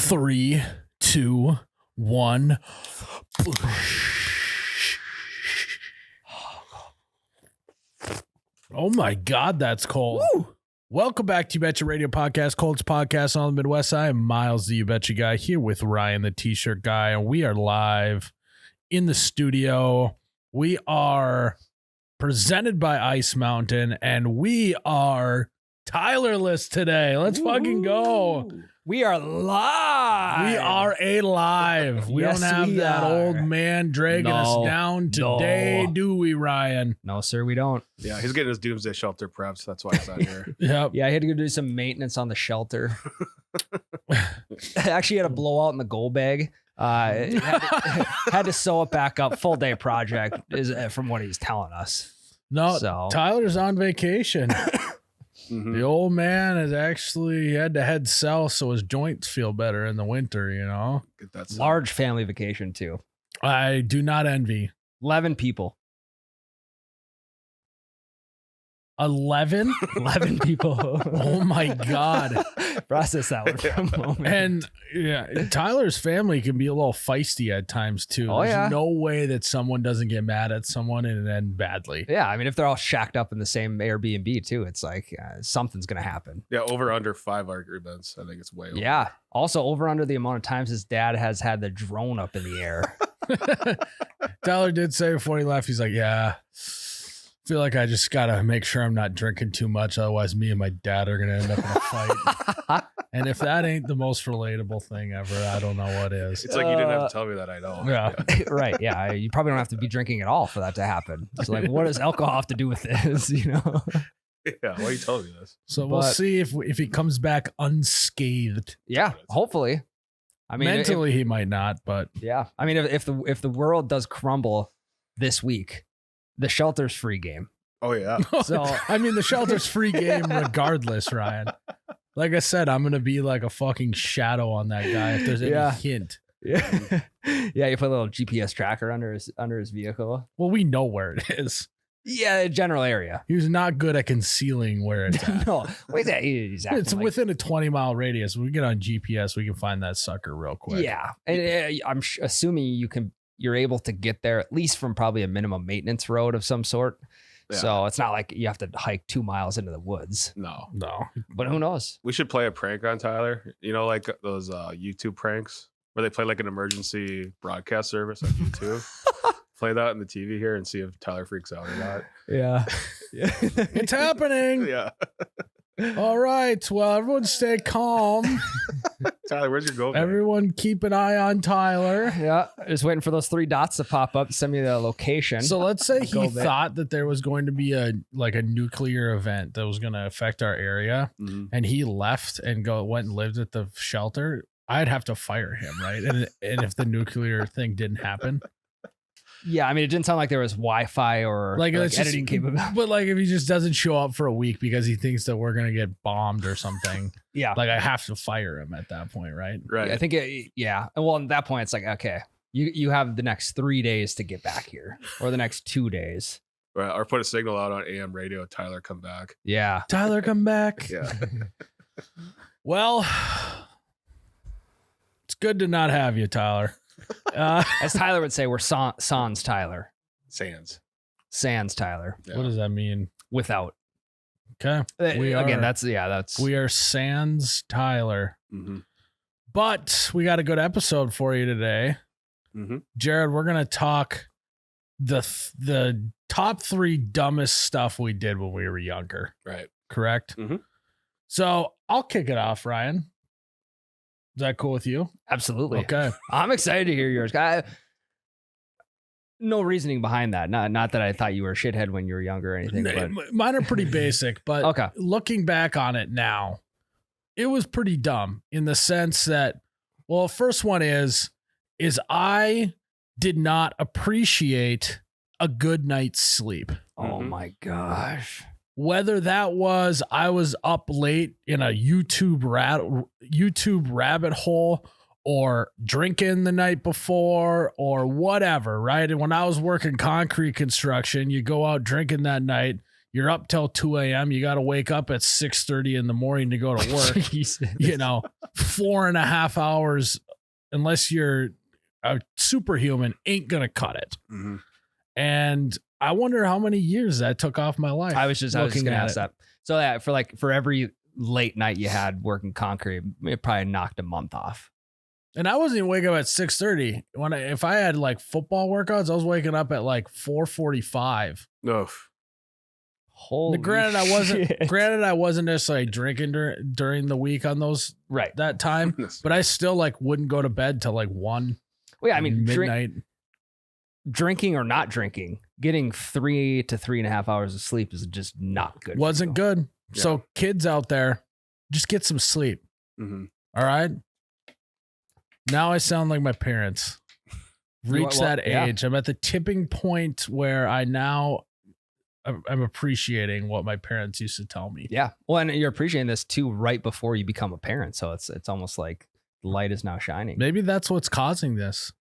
3, 2, 1. Oh my God, that's cold. Woo! Welcome back to You Betcha Radio Podcast, Colts Podcast on the Midwest. I am Miles, the You Betcha guy, here with Ryan, the T-shirt guy, and we are live in the studio. We are presented by Ice Mountain, and we are Tylerless today. Let's fucking go. We are live. We are alive. We Yes, don't have we that are. old man dragging us down today, do we, Ryan? No, sir, we don't. Yeah, he's getting his doomsday shelter prepped. That's why he's out here. Yep. Yeah, I had to go do some maintenance on the shelter. I actually had a blowout in the goal bag. Had to sew it back up. Full day project is from what he's telling us. No, So- Tyler's on vacation. Mhm. The old man has actually had to head south so his joints feel better in the winter, you know? Get that sun. Large family vacation too. I do not envy. 11 people. 11? 11 people. Oh my God. Process that one for a moment. And yeah, Tyler's family can be a little feisty at times too. Oh, There's yeah. no way that someone doesn't get mad at someone and end badly. Yeah, I mean, if they're all shacked up in the same Airbnb too, it's like something's going to happen. Yeah, over under 5 arguments. I think it's way over. Yeah. Also, over under the amount of times his dad has had the drone up in the air. Tyler did say before he left, he's like, yeah, feel like I just got to make sure I'm not drinking too much. Otherwise, me and my dad are going to end up in a fight. And if that ain't the most relatable thing ever, I don't know what is. It's like you didn't have to tell me that. I know. Yeah. Right. Yeah. You probably don't have to be drinking at all for that to happen. It's like, what does alcohol have to do with this? You know? Yeah. Why are you telling me this? So we'll But- see if he comes back unscathed. Yeah. Hopefully. I mean, Mentally, he might not, but yeah. I mean, if the world does crumble this week, the shelter's free game. Oh, yeah. So I mean, the shelter's free game regardless, Ryan. Like I said, I'm going to be like a fucking shadow on that guy if there's any Yeah. hint. yeah, yeah. You put a little GPS tracker under his vehicle. Well, we know where it is. Yeah, general area. He was not good at concealing where it's at. No, wait, that he's acting It's like- within a 20-mile radius. We get on GPS, we can find that sucker real quick. Yeah, and I'm assuming you're able to get there at least from probably a minimum maintenance road of some sort. Yeah. So it's not like you have to hike 2 miles into the woods. No. No. But who knows? We should play a prank on Tyler. You know, like those YouTube pranks where they play like an emergency broadcast service on YouTube. Play that on the TV here and see if Tyler freaks out or not. Yeah. It's happening. Yeah. All right. Well, everyone stay calm. Tyler, where's your goal? Everyone keep an eye on Tyler. Yeah. Just waiting for those 3 dots to pop up. Send me the location. So let's say Go he back. thought that there was going to be a nuclear event that was going to affect our area, Mhm. and he left and went and lived at the shelter. I'd have to fire him, right? And if the nuclear thing didn't happen, Yeah, I mean, it didn't sound like there was Wi-Fi or like, it's just- editing capability. but like if he just doesn't show up for a week because he thinks that we're gonna get bombed or something, Yeah. like I have to fire him at that point, right? Right. Yeah, I think, yeah. And well, at that point, it's like, okay, you have the next 3 days to get back here or the next 2 days. Right. Or put a signal out on AM radio. Tyler, come back. Yeah. Tyler, come back. Yeah. Well, it's good to not have you, Tyler. As Tyler would say, we're sans Tyler. Sands. Sans Tyler. Yeah. What does that mean? Without. Okay, we Again, are, that's we are sans Tyler, Mm-hmm. but we got a good episode for you today. Mm-hmm. Jared, we're gonna talk the top 3 dumbest stuff we did when we were younger. Right. Correct. Mhm. So I'll kick it off, Ryan. Is that cool with you? absolutely. Okay. I'm excited to hear yours. No reasoning behind that. Not that I thought you were a shithead when you were younger or anything. But Mine are pretty basic, but okay. looking back on it now, it was pretty dumb in the sense that, well, first one is I did not appreciate a good night's sleep. Oh Mhm. my gosh. Whether that was I was up late in a YouTube rabbit hole or drinking the night before or whatever, right? And when I was working concrete construction, you go out drinking that night, You're up till 2 a.m. You got to wake up at 6:30 in the morning to go to work. Jesus. 4.5 hours, unless you're a superhuman, ain't going to cut it. Mm-hmm. And I wonder how many years that took off my life. I was just going to ask that. So yeah, for every late night you had working concrete, it probably knocked a month off. And I wasn't even waking up at 6:30. If I had like football workouts, I was waking up at like 4:45. No. Holy Granted, I wasn't necessarily drinking during the week on those that time, but I still like wouldn't go to bed till like 1. Well, yeah, I mean, midnight. Drinking or not drinking, getting 3 to 3.5 hours of sleep is just not good. Wasn't good. Yeah. So kids out there, just get some sleep. Mm-hmm. All right. Now I sound like my parents. Reach that age. I'm at the tipping point where I'm appreciating what my parents used to tell me. Yeah. Well, and you're appreciating this too right before you become a parent. So it's almost like the light is now shining. Maybe that's what's causing this.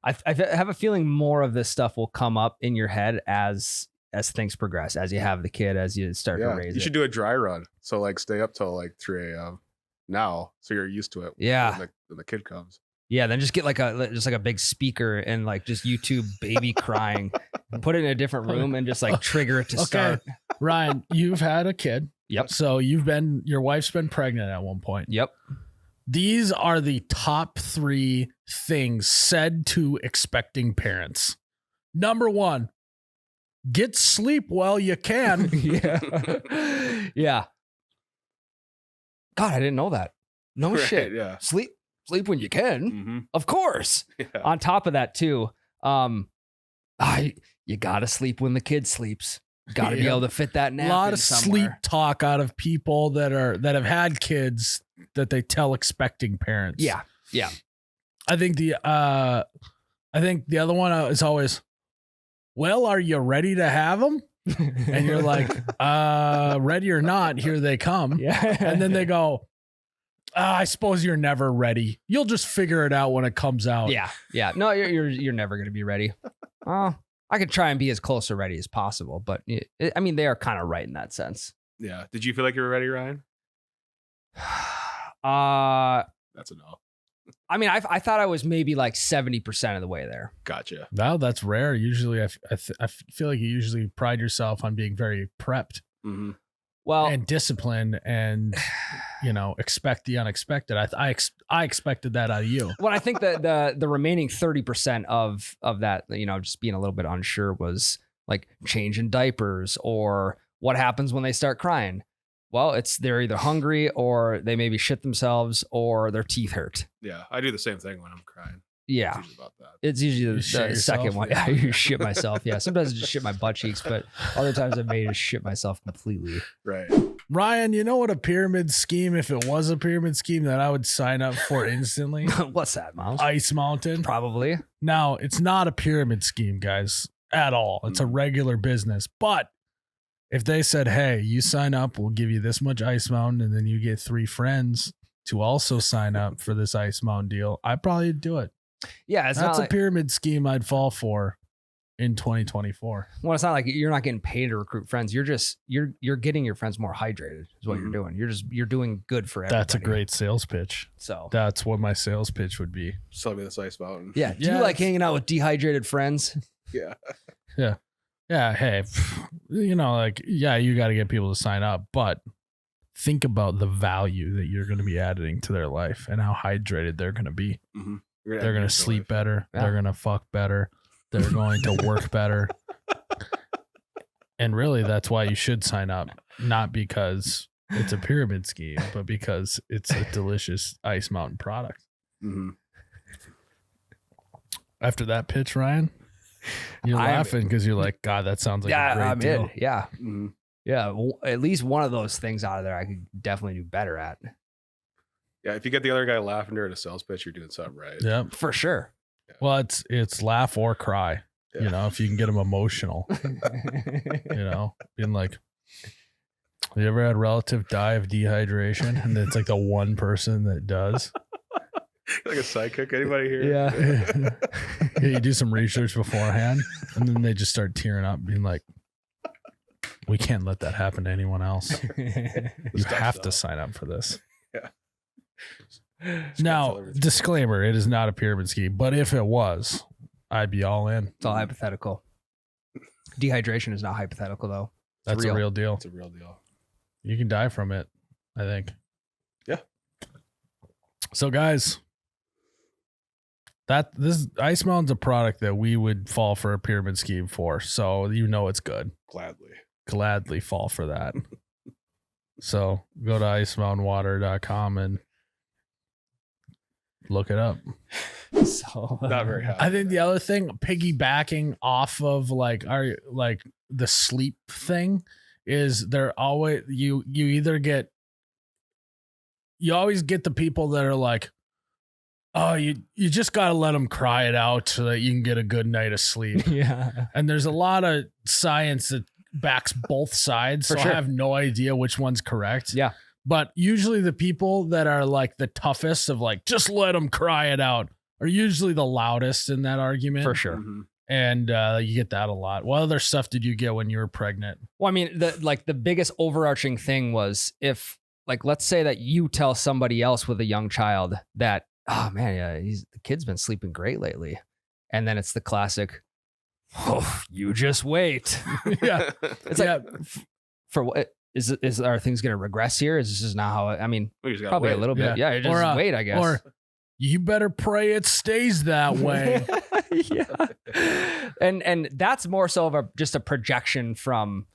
I have a feeling more of this stuff will come up in your head as things progress, as you have the kid, as you start to raise it. You should do a dry run. So like stay up till like 3 a.m. now. So you're used to it. Yeah. When the kid comes. Yeah, then just get like a big speaker and like just YouTube baby crying, put it in a different room and just like trigger it to start. Ryan, you've had a kid. Yep. So your wife's been pregnant at one point. Yep. These are the top 3 things said to expecting parents. Number 1, get sleep while you can. Yeah. Yeah. God, I didn't know that. No shit. Yeah. Sleep when you can. Mm-hmm. Of course. Yeah. On top of that too, you gotta sleep when the kid sleeps. Gotta be able to fit that nap. A lot in of somewhere. sleep talk out of people that have had kids that they tell expecting parents. Yeah. Yeah. I think the other one is always, well, are you ready to have them? And you're like, ready or not, here they come. Yeah. And then they go, I suppose you're never ready. You'll just figure it out when it comes out. Yeah. Yeah. No, you're never going to be ready. I could try and be as close to ready as possible, but I mean, they are kind of right in that sense. Yeah. Did you feel like you were ready, Ryan? That's a no. I mean, I thought I was maybe like 70% of the way there. Gotcha. No, that's rare. Usually I feel like you usually pride yourself on being very prepped. Mm-hmm. Well, and disciplined and, expect the unexpected. I expected that out of you. well, I think that the remaining 30% of that, just being a little bit unsure was like changing diapers or what happens when they start crying. Well, they're either hungry or they maybe shit themselves or their teeth hurt. Yeah. I do the same thing when I'm crying. Yeah. It's usually about that. It's usually the shit second yourself? one. Yeah, you shit myself. Yeah. Sometimes I just shit my butt cheeks, but other times I may just shit myself completely. Right. Ryan, you know what a pyramid scheme, if it was a pyramid scheme, that I would sign up for instantly? What's that, Miles? Ice Mountain. Probably. Now, it's not a pyramid scheme, guys, at all. It's a regular business. But if they said, hey, you sign up, we'll give you this much Ice Mountain, and then you get 3 friends to also sign up for this Ice Mountain deal, I'd probably do it. Yeah. That's a pyramid scheme I'd fall for in 2024. Well, it's not like you're not getting paid to recruit friends. You're getting your friends more hydrated is what you're doing. You're doing good for everybody. That's a great sales pitch. So That's what my sales pitch would be. Sell me this Ice Mountain. yeah. Do you like hanging out with dehydrated friends? Yeah. Yeah. Hey, you got to get people to sign up, but think about the value that you're going to be adding to their life and how hydrated they're going to be. Mm-hmm. They're going to sleep better. Yeah. They're going to fuck better. They're going to work better. And really, that's why you should sign up. Not because it's a pyramid scheme, but because it's a delicious Ice Mountain product. Mm-hmm. After that pitch, Ryan, you're laughing because you're like, God, that sounds like a great deal. in. Yeah. Mm-hmm. Yeah. At least one of those things out of there I could definitely do better at. Yeah. If you get the other guy laughing during a sales pitch, you're doing something right. Yep. For sure. Well, it's laugh or cry. Yeah. If you can get them emotional, being like, have you ever had a relative die of dehydration? And it's like the one person that does. Like a sidekick. Anybody here? Yeah. Yeah, you do some research beforehand, and then they just start tearing up, being like, We can't let that happen to anyone else. You Stuff have though. to sign up for this. Yeah. Now, disclaimer, it is not a pyramid scheme, but if it was, I'd be all in. It's all hypothetical. Dehydration is not hypothetical, though. That's a real deal. It's a real deal. You can die from it, I think. Yeah. So, guys, this Ice Mountain's a product that we would fall for a pyramid scheme for. So it's good. Gladly fall for that. So go to icemountainwater.com and look it up. So Not very happy. I think the other thing, piggybacking off of the sleep thing, is you always get the people that are like, oh, you just got to let them cry it out so that you can get a good night of sleep. yeah. And there's a lot of science that backs both sides. For So sure. I have no idea which one's correct. Yeah. But usually the people that are like the toughest of like, just let them cry it out, are usually the loudest in that argument. For sure. Mhm. And you get that a lot. What other stuff did you get when you were pregnant? Well, I mean, the biggest overarching thing was if, like, let's say that you tell somebody else with a young child that, oh man, yeah, the kid's been sleeping great lately, and then it's the classic, oh, you just wait. Yeah. It's like, for what are things going to regress here? Is this just not how? I mean, We just gotta probably wait. a little bit. Yeah. Yeah, just wait, I guess. Or you better pray it stays that way. yeah, and that's more so of just a projection from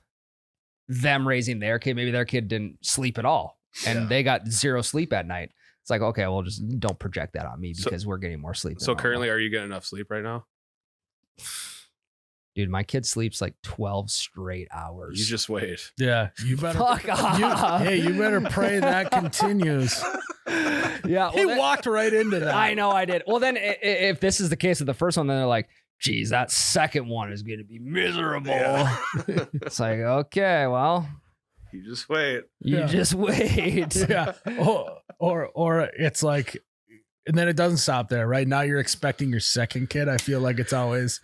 them raising their kid. Maybe their kid didn't sleep at all, and Yeah. they got zero sleep at night. It's like, okay, well, just don't project that on me So- because we're getting more sleep. So than normal. currently, are you getting enough sleep right now? dude, my kid sleeps like 12 straight hours. You just wait. Yeah. You better Fuck off. hey, you better pray that continues. Yeah, He walked right into that. I know I did. Well, then if this is the case of the first one, then they're like, geez, that second one is going to be miserable. Yeah. It's like, okay, well, You just wait. you Yeah. just wait. Yeah. Or it's like, and then it doesn't stop there, right? Now you're expecting your second kid. I feel like it's always,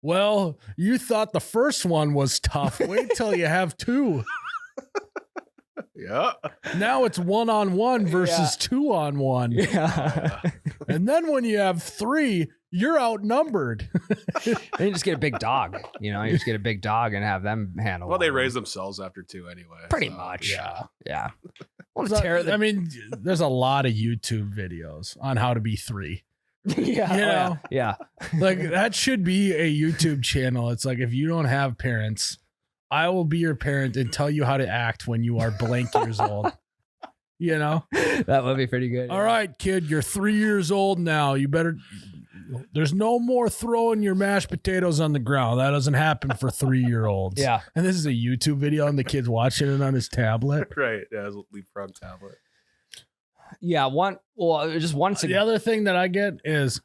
well, you thought the first one was tough. Wait till you have two. Yeah. Now it's 1-on-1 versus 2-on-1. Yeah. And then when you have three, you're outnumbered. And you just get a big dog. You know, you just get a big dog and have them handle Well, they them. raise themselves after 2 anyway. Pretty so, much. Yeah. Yeah. Well, So, tear the- I mean, there's a lot of YouTube videos on how to be three. yeah. You know? Yeah. Like that should be a YouTube channel. It's like, if you don't have parents, I will be your parent and tell you how to act when you are blank years old. You know? That would be pretty good. All right, kid, you're 3 years old now. You better, there's no more throwing your mashed potatoes on the ground. That doesn't happen for 3-year-olds. Yeah. And this is a YouTube video and the kid's watching it on his tablet. Right. Yeah, it's a leapfrog tablet. Yeah. Just one. The other thing that I get is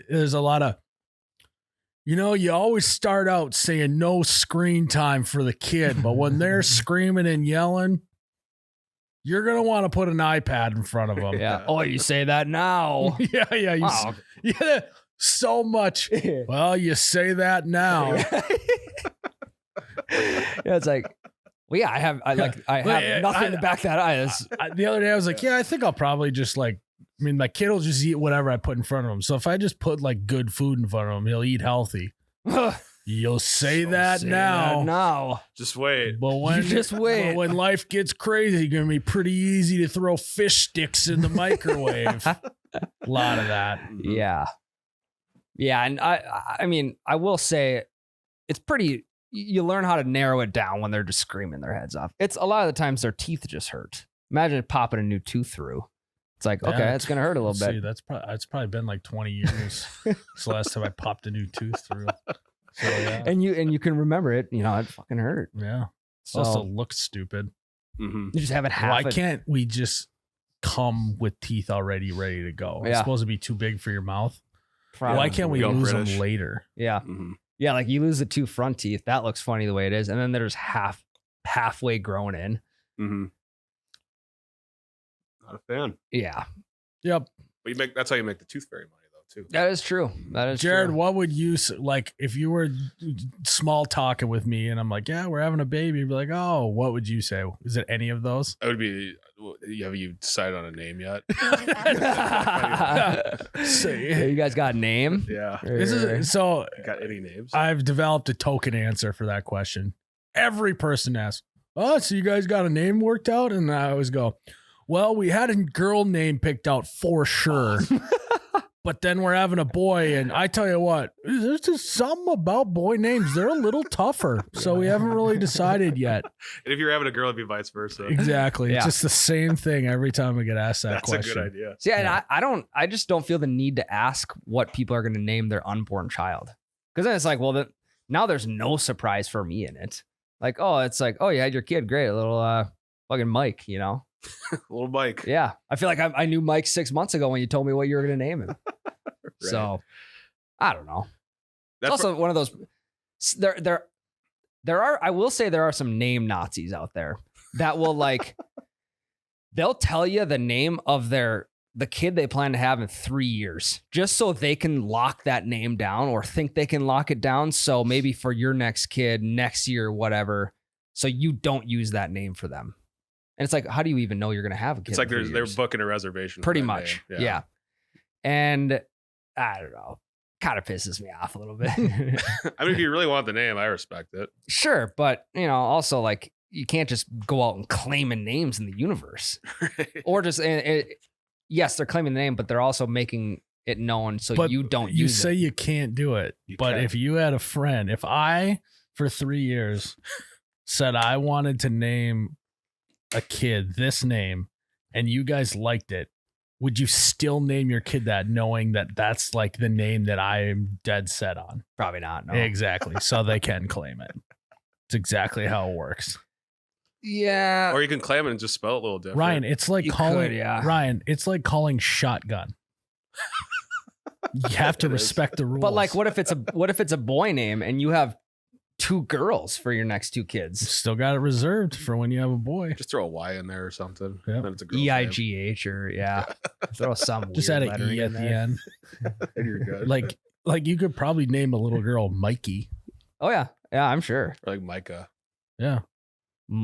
there's a lot of, you always start out saying no screen time for the kid, but when they're screaming and yelling, you're going to want to put an iPad in front of them. Yeah. Oh, you say that now. Yeah. Wow. Yeah. So much. Well, you say that now. Yeah, it's like, well, yeah, I have nothing to back that up. The other day I was like, yeah, I think I'll probably just my kid will just eat whatever I put in front of him. So if I just put good food in front of him, he'll eat healthy. You'll say that now. Now. Just wait. But when You just wait. but when life gets crazy, it's gonna be pretty easy to throw fish sticks in the microwave. A lot of that. Yeah. Yeah. And I mean, I will say it's pretty, you learn how to narrow it down when they're just screaming their heads off. It's a lot of the times their teeth just hurt. Imagine popping a new tooth through. It's like, okay, Yeah. it's going to hurt a little Let's bit. see, it's probably been 20 years. It's the last time I popped a new tooth through. So yeah. And you can remember it, it fucking hurt. Yeah. So Also looks stupid. Mm-hmm. you just have it half. Why can't we just come with teeth already ready to go? It's Yeah. supposed to be too big for your mouth. Probably. Why can't we Go lose British. them later? Yeah. Mm-hmm. Yeah. Like you lose the 2 front teeth. That looks funny the way it is. And then there's halfway grown in. Mm-hmm. Not a fan. Yeah. Yep. But that's how you make the tooth fairy money, though, too. That is true. That is Jared, true. what would you like if you were small talking with me and I'm like, yeah, we're having a baby? You'd be like, oh, what would you say? Is it any of those? It would be. Have you decided on a name yet? So, You guys got a name? Yeah. so You got any names? I've developed a token answer for that question. Every person asks, oh, so you guys got a name worked out? And I always go, well, we had a girl name picked out for sure. But then we're having a boy, and I tell you what, there's just something about boy names. They're a little tougher, so we haven't really decided yet. And if you're having a girl, it'd be vice versa. Exactly. Yeah. It's just the same thing every time we get asked that That's question. a good idea. See, and Yeah. I just don't feel the need to ask what people are going to name their unborn child. Because then it's like, well, now there's no surprise for me in it. Like, oh, it's like, oh, you had your kid. Great. A little fucking Mike, you know? Little Mike. Yeah. I feel like I knew Mike 6 months ago when you told me what you were going to name him. Right. So I don't know. That's It's also one of those. There are. I will say there are some name Nazis out there that will like. They'll tell you the name of the kid they plan to have in 3 years, just so they can lock that name down or think they can lock it down. So maybe for your next kid next year, whatever. So you don't use that name for them. And it's like, how do you even know you're going to have a kid? It's like in 3 they're years? booking a reservation. for Pretty that much. name. Yeah. And I don't know. Kind of pisses me off a little bit. I mean, if you really want the name, I respect it. Sure, but also like you can't just go out and claiming names in the universe, or just yes, they're claiming the name, but they're also making it known so But you don't you use say it. you can't do it. You But can. if you had a friend, if I, for 3 years, said I wanted to name a kid this name and you guys liked it, would you still name your kid that, knowing that that's like the name that I am dead set on? Probably not. No. Exactly. So they can claim it. It's exactly how it works. Yeah. Or you can claim it and just spell it a little different. Ryan, it's like You calling could, yeah. Ryan, it's like calling shotgun. You have to It is. respect the rules. But like, what if it's a boy name and you have 2 girls for your next 2 kids? Still got it reserved for when you have a boy. Just throw a Y in there or something. Yep. Then it's a girl's name. EIGH or throw some Just weird add an lettering E at in the there. end. And you're good. Like you could probably name a little girl Mikey. Oh yeah, I'm sure. Or like Micah. Yeah.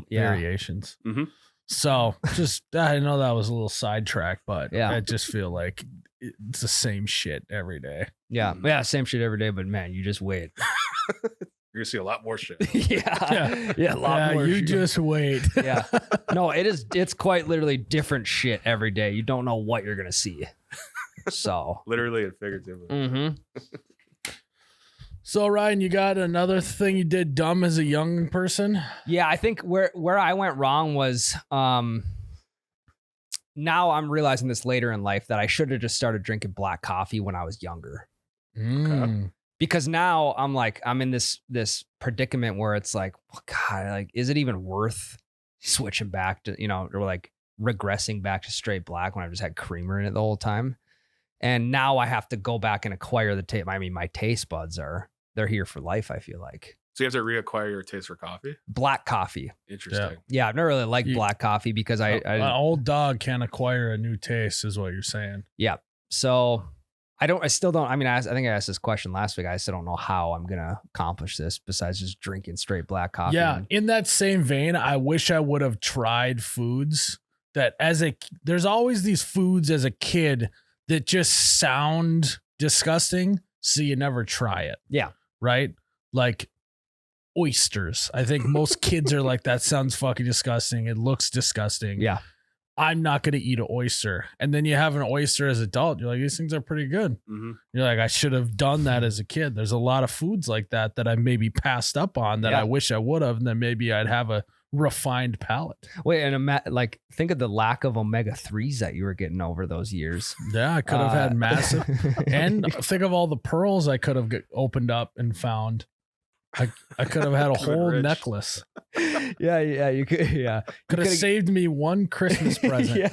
Yeah. Variations. Mhm. So just I know that was a little sidetrack, but Yeah. I just feel like it's the same shit every day. Yeah, same shit every day, but man, you just wait. You're gonna see a lot more shit. yeah, a lot more. You shit. just wait. Yeah. No, it's quite literally different shit every day. You don't know what you're gonna see. So. Literally and figuratively. Mm-hmm. So Ryan, you got another thing you did dumb as a young person? Yeah, I think where I went wrong was now I'm realizing this later in life that I should have just started drinking black coffee when I was younger. Mm. Because now I'm in this predicament where it's like, well, God, like, is it even worth switching back to, or like regressing back to straight black when I've just had creamer in it the whole time? And now I have to go back and acquire the taste. I mean, my taste buds they're here for life, I feel like. So you have to reacquire your taste for coffee? Black coffee. Interesting. Yeah, I've never really liked You- black coffee because An old dog can't acquire a new taste, is what you're saying. so I still don't. I mean, I think I asked this question last week. I still don't know how I'm going to accomplish this besides just drinking straight black coffee. Yeah. In that same vein, I wish I would have tried foods that there's always these foods as a kid that just sound disgusting, so you never try it. Yeah. Right? Like oysters. I think most kids are like, that sounds fucking disgusting. It looks disgusting. Yeah. I'm not going to eat an oyster. And then you have an oyster as an adult. You're like, these things are pretty good. Mm-hmm. You're like, I should have done that as a kid. There's a lot of foods like that I maybe passed up on that Yeah. I wish I would have. And then maybe I'd have a refined palate. Wait, and think of the lack of omega-3s that you were getting over those years. Yeah, I could have had massive. And think of all the pearls I could have opened up and found. I could have had a You've been whole rich. necklace. yeah, you could. Yeah, Could have saved me one Christmas present yeah,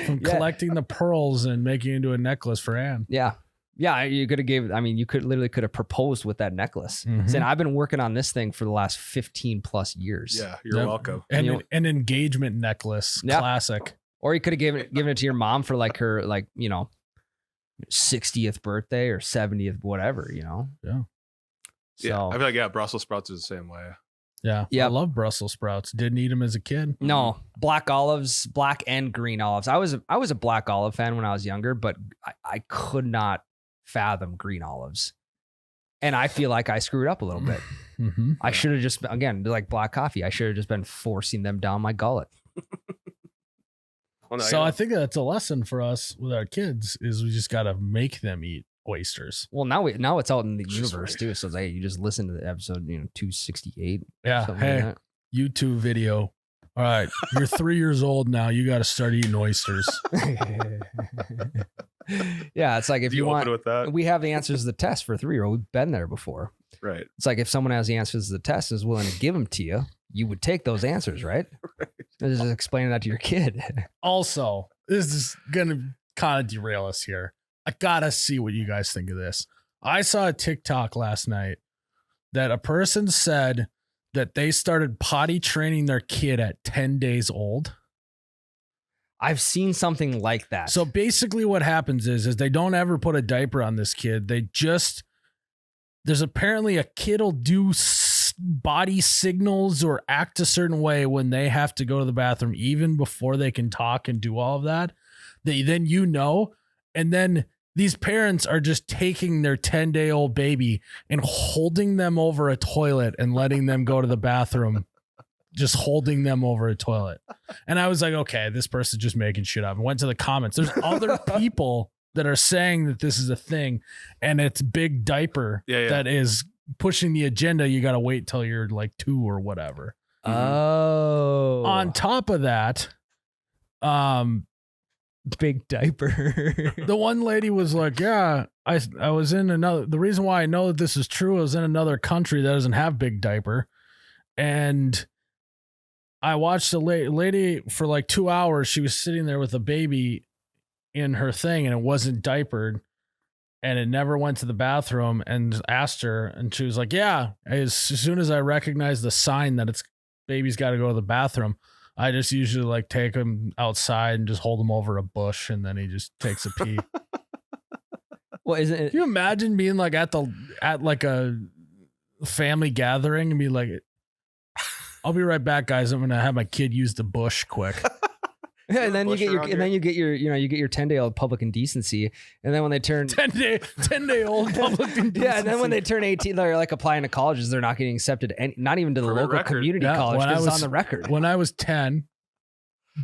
from yeah. collecting the pearls and making it into a necklace for Anne. Yeah. You could have you could have proposed with that necklace. Mhm. Saying, I've been working on this thing for the last 15 plus years. Yeah, you're Yep. welcome. And You know- an engagement necklace, Yeah. classic. Or you could have given it to your mom for like her, 60th birthday or 70th, whatever, Yeah. Yeah, So I feel like Brussels sprouts is the same way. Yeah. Yep. I love Brussels sprouts. Didn't eat them as a kid. no, black olives, black and green olives. I was a black olive fan when I was younger, but I could not fathom green olives. And I feel like I screwed up a little bit. Mm-hmm. I should have just, again, like black coffee, I should have just been forcing them down my gullet. Well, no, So yeah. I think that's a lesson for us with our kids is we just got to make them eat oysters. Well, now it's out in the Just universe right. too. So it's like, you just listen to the episode, 268. Yeah. something Hey, like YouTube video. All right. You're 3 years old now. You got to start eating oysters. that. Yeah, it's like if Do you you want, open with that? we have the answers to the test for a 3-year-old. We've been there before. Right. It's like if someone has the answers to the test and is willing to give them to you, you would take those answers, right? Just explaining that to your kid. Also, this is going to kind of derail us here. I got to see what you guys think of this. I saw a TikTok last night that a person said that they started potty training their kid at 10 days old. I've seen something like that. So basically what happens is they don't ever put a diaper on this kid. There's apparently a kid will do body signals or act a certain way when they have to go to the bathroom, even before they can talk and do all of that. And then these parents are just taking their 10-day-old baby and holding them over a toilet and letting them go to the bathroom, just holding them over a toilet. And I was like, okay, this person's just making shit up. I went to the comments. There's other people that are saying that this is a thing and it's big diaper that is pushing the agenda. You got to wait till you're like 2 or whatever. Oh. On top of that, big diaper. the one lady was like, yeah, I was in the reason why I know that this is true, I was in another country that doesn't have big diaper. And I watched a lady for like 2 hours. She was sitting there with a baby in her thing and it wasn't diapered and it never went to the bathroom, and asked her. And she was like, yeah, as soon as I recognize the sign that it's baby's got to go to the bathroom, I just usually like take him outside and just hold him over a bush. And then he just takes a pee. Well, isn't it? Can you imagine being like at like a family gathering and be like, I'll be right back, guys. I'm going to have my kid use the bush quick. Yeah, and then you bush get your, around and then here? you get your, you get your 10-day-old public indecency, and then when they turn 10-day-old public indecency. yeah, and then when they turn 18, they're like applying to colleges. They're not getting accepted, not even to the For the local record. community Yeah, college when I because it's was- on the record. When I was 10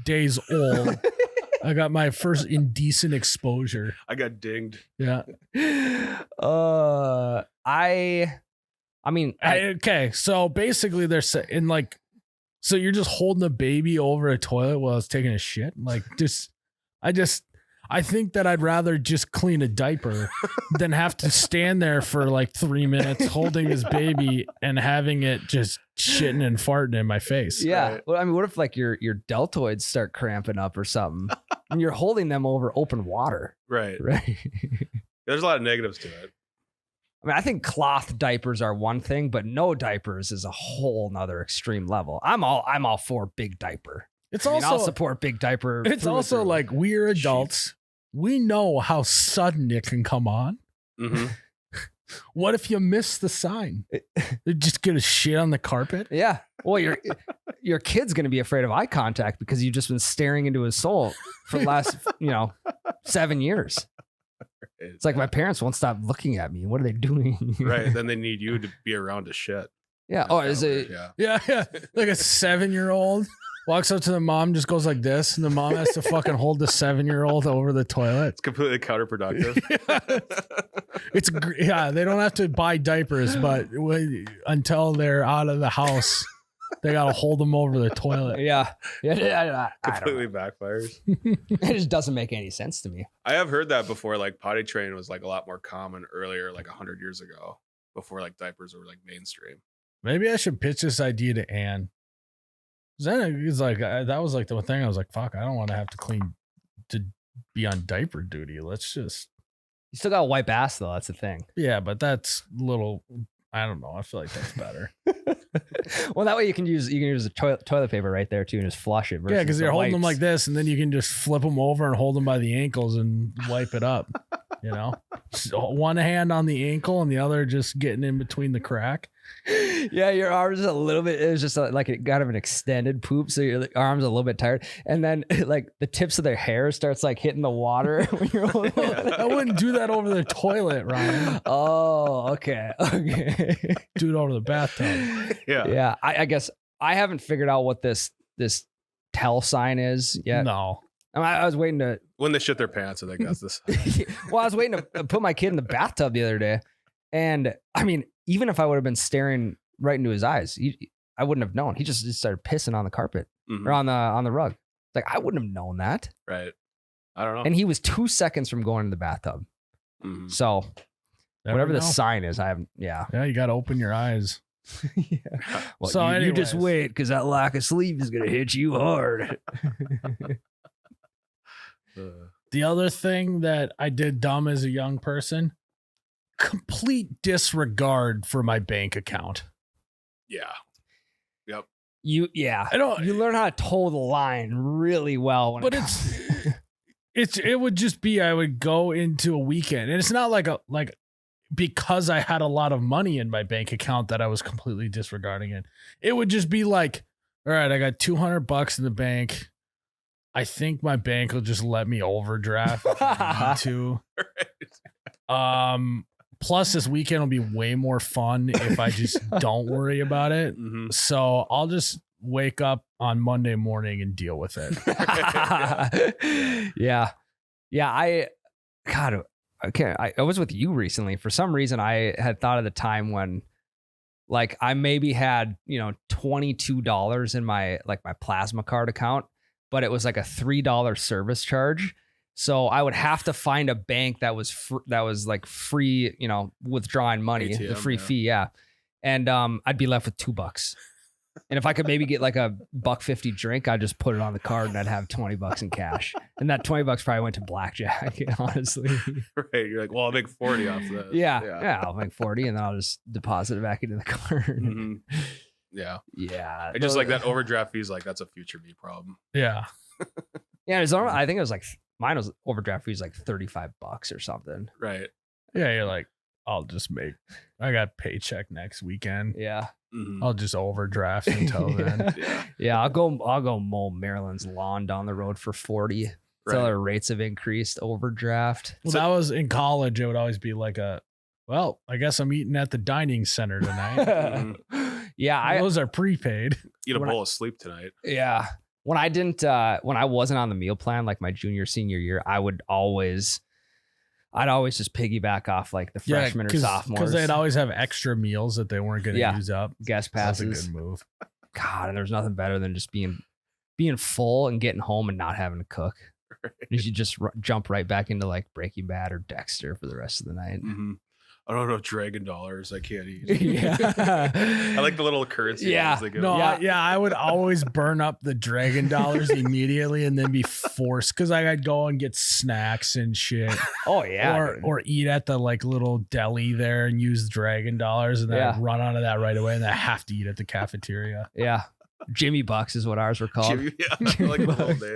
days old, I got my first indecent exposure. I got dinged. Yeah. I mean, Okay. So basically they're saying like, so you're just holding a baby over a toilet while it's taking a shit. Like I think that I'd rather just clean a diaper than have to stand there for like 3 minutes holding this baby and having it just shitting and farting in my face. yeah. Right. Well, I mean, what if like your deltoids start cramping up or something, and you're holding them over open water, Right. right? There's a lot of negatives to it. I mean, I think cloth diapers are one thing, but no diapers is a whole nother extreme level. I'm all for big diaper. It's I mean, I'll also support big diaper. it's through and also through. like we're adults. We know how sudden it can come on. Mm-hmm. What if you miss the sign? They're just gonna shit on the carpet. Yeah. Well, your kid's going to be afraid of eye contact because you've just been staring into his soul for the last, 7 years. It's like my parents won't stop looking at me. What are they doing? Right. Then they need you to be around to shit. Yeah. Oh, is it? Yeah. Yeah. Like a 7-year-old walks up to the mom, just goes like this, and the mom has to fucking hold the 7-year-old over the toilet. It's completely counterproductive. They don't have to buy diapers, but until they're out of the house, they gotta hold them over the toilet. Yeah. I don't know. Completely backfires. It just doesn't make any sense to me. I have heard that before. Like potty training was like a lot more common earlier, like 100 years ago, before like diapers were like mainstream. Maybe I should pitch this idea to Ann. Then it's like that was like the thing. I was like, fuck, I don't want to have to be on diaper duty. Let's just You still got to wipe ass though. That's the thing. yeah, but that's little. I don't know. I feel like that's better. Well, that way you can use the toilet paper right there too and just flush it. Yeah, because versus you're the holding them wipes. like this, and then you can just flip them over and hold them by the ankles and wipe it up. You know, so one hand on the ankle and the other just getting in between the crack. Yeah, your arms a little bit. It was just like it got of an extended poop, so your arms a little bit tired, and then like the tips of their hair starts like hitting the water when you're holding it. I wouldn't do that over the toilet, Ryan. Oh, okay. Do it over the bathtub. Yeah. I guess I haven't figured out what this tell sign is yet. No. I was waiting to. When they shit their pants, I think that's this. Well, I was waiting to put my kid in the bathtub the other day, and I mean, even if I would have been staring right into his eyes, I wouldn't have known. He just started pissing on the carpet or on the rug. Like I wouldn't have known that. Right. I don't know. And he was 2 seconds from going to the bathtub. So whatever the sign is, I haven't. Yeah. Yeah, you got to open your eyes. Yeah. Well, So you just anyways. wait because that lack of sleep is gonna hit you hard. The other thing that I did dumb as a young person, complete disregard for my bank account. Yeah. Yep. I don't. You learn how to toe the line really well. When But it it would just be I would go into a weekend, and it's not like because I had a lot of money in my bank account that I was completely disregarding it. It would just be like, all right, I got $200 in the bank. I think my bank will just let me overdraft if I need to. Plus, this weekend will be way more fun if I just don't worry about it. So I'll just wake up on Monday morning and deal with it. Yeah. I was with you recently. For some reason, I had thought of the time when like I maybe had, $22 in my plasma card account, but it was like a $3 service charge. So I would have to find a bank that was like free, withdrawing money, the ATM, free fee. Yeah. And I'd be left with $2. And if I could maybe get like a $1.50 drink, I'd just put it on the card and I'd have $20 in cash. And that $20 probably went to blackjack, honestly. Right. You're like, well, I'll make 40 off that. Yeah. I'll make 40 and then I'll just deposit it back into the card. Yeah. Yeah. And just like that overdraft fee is like, that's a future me problem. Yeah. Yeah. I think it was like, mine was overdraft fees like $35 or something. Right. Yeah. You're like, I got paycheck next weekend. Yeah. I'll just overdraft until then. Yeah. I'll go mow Maryland's lawn down the road for 40. Until our rates have increased. Overdraft. Well, that was in college. It would always be like I guess I'm eating at the dining center tonight. Yeah. Those are prepaid. Eat a bowl of sleep tonight. Yeah. When I wasn't on the meal plan, like my junior, senior year, I'd always just piggyback off like the freshmen or sophomores. Because they'd always have extra meals that they weren't going to use up. Guest passes. That's a good move. God, and there's nothing better than just being full and getting home and not having to cook. Right. You should just jump right back into like Breaking Bad or Dexter for the rest of the night. I don't know, dragon dollars. I can't eat. Yeah. I like the little currency. Yeah. They give. No, I would always burn up the dragon dollars immediately and then be forced because I'd go and get snacks and shit. Oh yeah. Or eat at the like little deli there and use dragon dollars and then I'd run out of that right away and then I have to eat at the cafeteria. Yeah. Jimmy Bucks is what ours were called.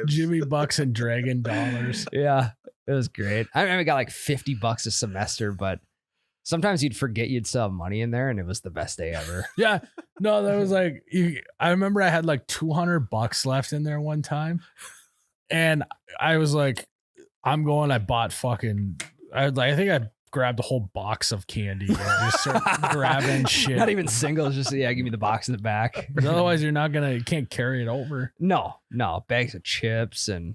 Jimmy Bucks and dragon dollars. Yeah. It was great. I got like $50 a semester, but sometimes you'd forget you'd still have money in there, and it was the best day ever. Yeah. No, that was like, I remember I had like $200 left in there one time. And I was like, I bought fucking, I think I grabbed a whole box of candy and just started grabbing shit. Not even singles, just, give me the box in the back. Otherwise, you can't carry it over. No, bags of chips and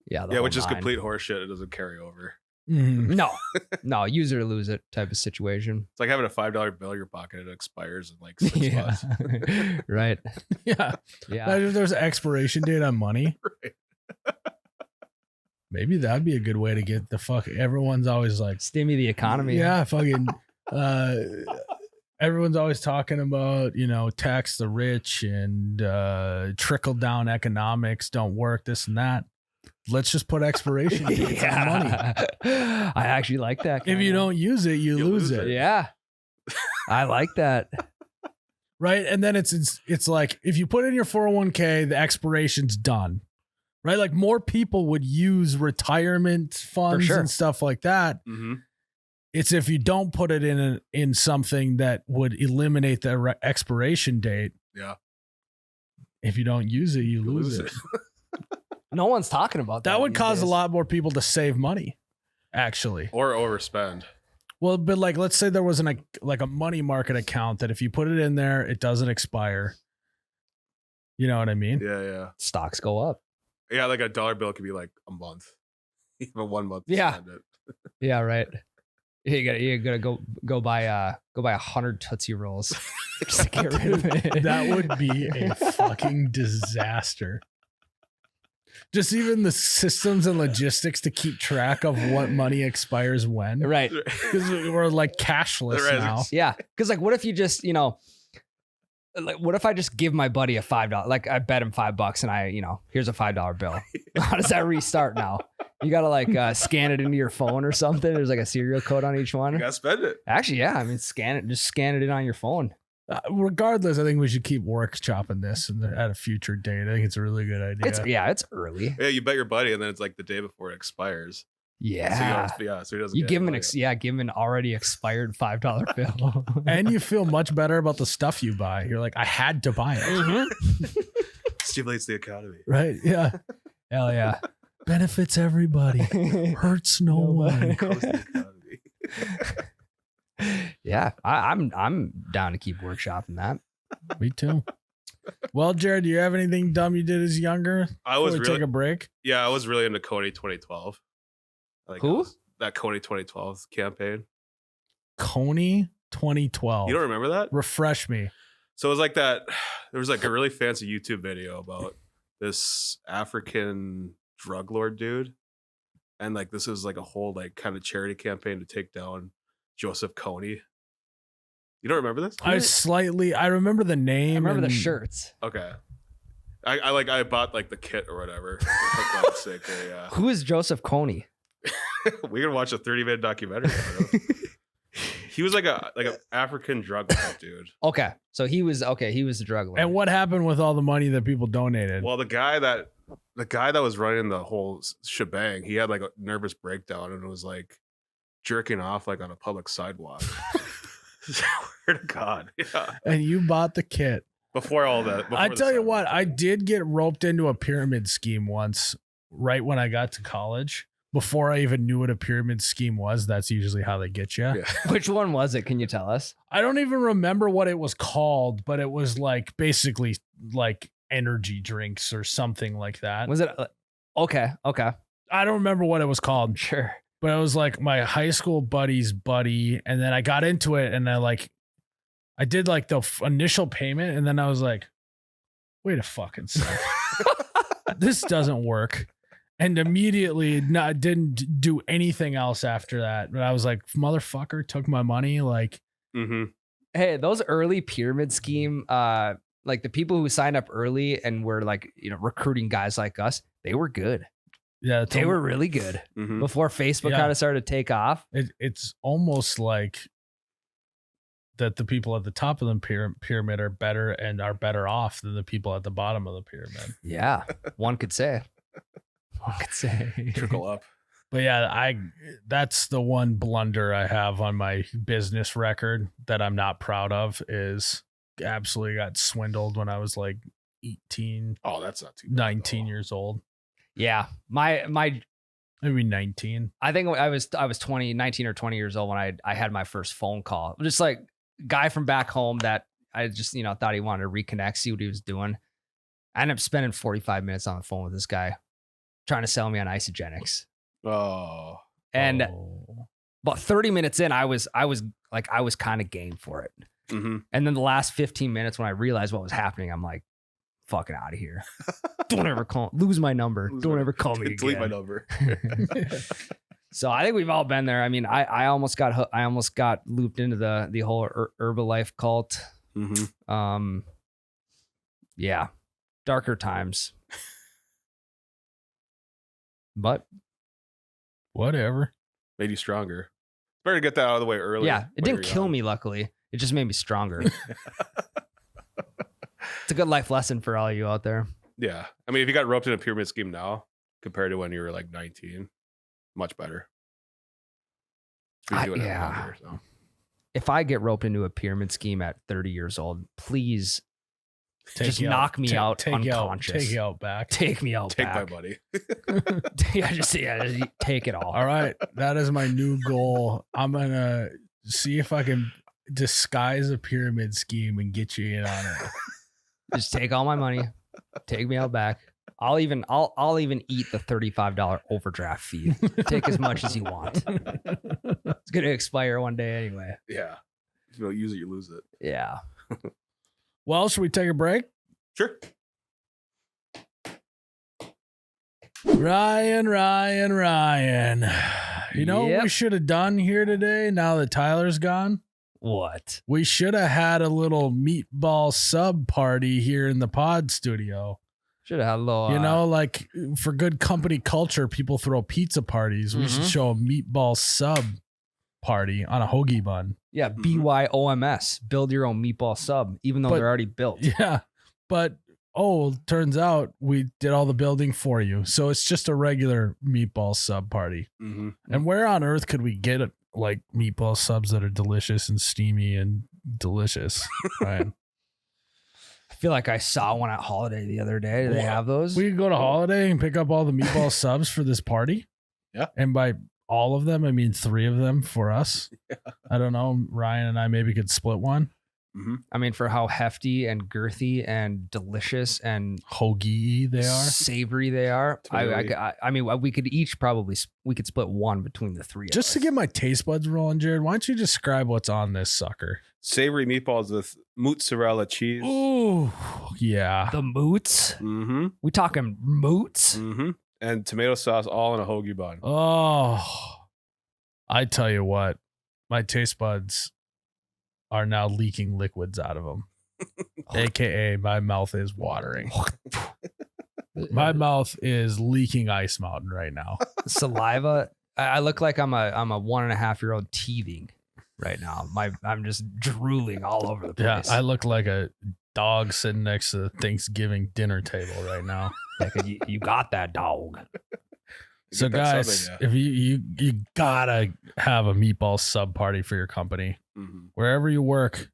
which is complete horseshit. It doesn't carry over. No, use it or lose it type of situation. It's like having a $5 bill in your pocket and it expires in like 6 months. Right. Yeah. Imagine if there's an expiration date on money. Right. Maybe that'd be a good way to get the fuck. Everyone's always like stimmy the economy. Yeah, fucking. Everyone's always talking about tax the rich and trickle down economics don't work. This and that. Let's just put expiration dates on money. I actually like that. If you don't use it, you lose it. Yeah. I like that. Right. And then it's like if you put in your 401k, the expiration's done. right? Like more people would use retirement funds sure. and stuff like that. Mm-hmm. It's if you don't put it in something that would eliminate the expiration date. Yeah. If you don't use it, you lose it. No one's talking about that. That would these cause a days. lot more people to save money, actually. Or overspend. Well, but like, let's say there was a money market account that if you put it in there, it doesn't expire. You know what I mean? Yeah. Stocks go up. Yeah, like a dollar bill could be like a month. Even 1 month. to Yeah. spend it. Yeah, right. You gotta go buy 100 Tootsie Rolls just to get rid of it. That would be a fucking disaster. Just even the systems and logistics to keep track of what money expires when. Right. Because we're like cashless Right. now. Yeah. Because like, what if you just, like, what if I just give my buddy a $5? Like, I bet him $5 and here's a $5 bill. How does that restart now? You gotta like scan it into your phone or something. There's like a serial code on each one. You gotta spend it. Actually, yeah. I mean, just scan it in on your phone. Regardless, I think we should keep workshopping this at a future date. I think it's a really good idea. It's early. Yeah, you bet your buddy, and then it's like the day before it expires. Yeah. So he doesn't. You get give him money. give him an already expired $5 bill. And you feel much better about the stuff you buy. You're like, I had to buy it. Stimulates the economy. Right? Yeah. Hell yeah. Benefits everybody. Hurts no one. Coast the economy. Yeah, I'm down to keep workshopping that. Me too. Well, Jared, do you have anything dumb you did as younger? I was Before we really, take a break. yeah, I was really into Kony 2012. Who? That Kony 2012 campaign. Kony 2012. You don't remember that? Refresh me. So it was like that. There was like a really fancy YouTube video about this African drug lord dude, and like this was like a whole like kind of charity campaign to take down Joseph Kony. You don't remember this? I remember the name. I remember the and- shirts. Okay. I bought like the kit or whatever. For God's sake, yeah. Who is Joseph Kony? We're gonna watch a 30-minute documentary about him. He was like a African drug lord dude. Okay, so he was the drug lord. And what happened with all the money that people donated? Well, the guy that was running the whole shebang, he had like a nervous breakdown and was like jerking off like on a public sidewalk. Swear to God, yeah. And you bought the kit. Before all that, I tell you what, I did get roped into a pyramid scheme once, right when I got to college. Before I even knew what a pyramid scheme was, that's usually how they get you. Yeah. Which one was it? Can you tell us? I don't even remember what it was called, but it was like basically like energy drinks or something like that. Was it? Okay. I don't remember what it was called, Sure. but it was like my high school buddy's buddy. And then I got into it and I did like the initial payment. And then I was like, wait a fucking second. This doesn't work. And immediately didn't do anything else after that. But I was like, motherfucker, took my money. Like, Mm-hmm. Hey, those early pyramid scheme, like the people who signed up early and were like, recruiting guys like us, they were good. yeah, They were really good Mm-hmm. before Facebook Yeah. kind of started to take off. It's almost like that the people at the top of the pyramid are better and are better off than the people at the bottom of the pyramid. Yeah, one could say. Trickle up. But yeah, that's the one blunder I have on my business record that I'm not proud of is absolutely got swindled when I was like 18, Oh, that's not too bad, 19 though. years old. Yeah, my Maybe 19. I think I was 19 or 20 years old when I had my first phone call. Just like guy from back home that I just thought he wanted to reconnect, see what he was doing. I ended up spending 45 minutes on the phone with this guy trying to sell me on isogenics. Oh. And Oh. about 30 minutes in, I was kind of game for it. Mm-hmm. And then the last 15 minutes when I realized what was happening, I'm like, fucking out of here. Don't ever lose my number. Don't ever call me Delete my again. number. So I think we've all been there. I mean, I almost got looped into the whole Herbalife cult. Mm-hmm. Yeah, darker times. But Whatever. Made you stronger. Better to get that out of the way early. yeah, it didn't kill me. Luckily, it just made me stronger. It's a good life lesson for all you out there. Yeah. I mean, if you got roped in a pyramid scheme now compared to when you were like 19, much better. If you're doing it longer, so. If I get roped into a pyramid scheme at 30 years old, please just you knock me out unconscious. Take you out back. Take me out Take back. my buddy. just take it all. All right. That is my new goal. I'm going to see if I can disguise a pyramid scheme and get you in on it. Just take all my money. Take me out back. I'll even eat the $35 overdraft fee. Take as much as you want. It's gonna expire one day anyway. Yeah. If you don't use it, you lose it. Yeah. Well, should we take a break? Sure. Ryan. You know what we should have done here today now that Tyler's gone? What? We should have had a little meatball sub party here in the pod studio. Should have had a little. Like for good company culture, people throw pizza parties. We should show a meatball sub party on a hoagie bun. Yeah, BYOMS. Build your own meatball sub, even though they're already built. Yeah. But turns out we did all the building for you. So it's just a regular meatball sub party. Mm-hmm. And where on earth could we get like meatball subs that are delicious and steamy and delicious? Right. I feel like I saw one at Holiday the other day. Do they have those? We could go to Holiday and pick up all the meatball subs for this party. Yeah. And by all of them, I mean 3 of them for us. Yeah. I don't know. Ryan and I maybe could split one. Mm-hmm. I mean, for how hefty and girthy and delicious and hoagie they are, savory they are. I mean, we could each we could split one between the 3 of us. Just to get my taste buds rolling, Jared, why don't you describe what's on this sucker? Savory meatballs with mozzarella cheese. Ooh, yeah. The moots? Mm-hmm. We talking moots? Mm-hmm. And tomato sauce all in a hoagie bun. Oh, I tell you what, my taste buds are now leaking liquids out of them. AKA my mouth is watering. My mouth is leaking Ice Mountain right now. Saliva. I look like I'm a 1.5-year-old teething right now. I'm just drooling all over the place. Yeah, I look like a dog sitting next to the Thanksgiving dinner table right now. Like you got that dog. So guys, if you gotta have a meatball sub party for your company. Mm-hmm. Wherever you work,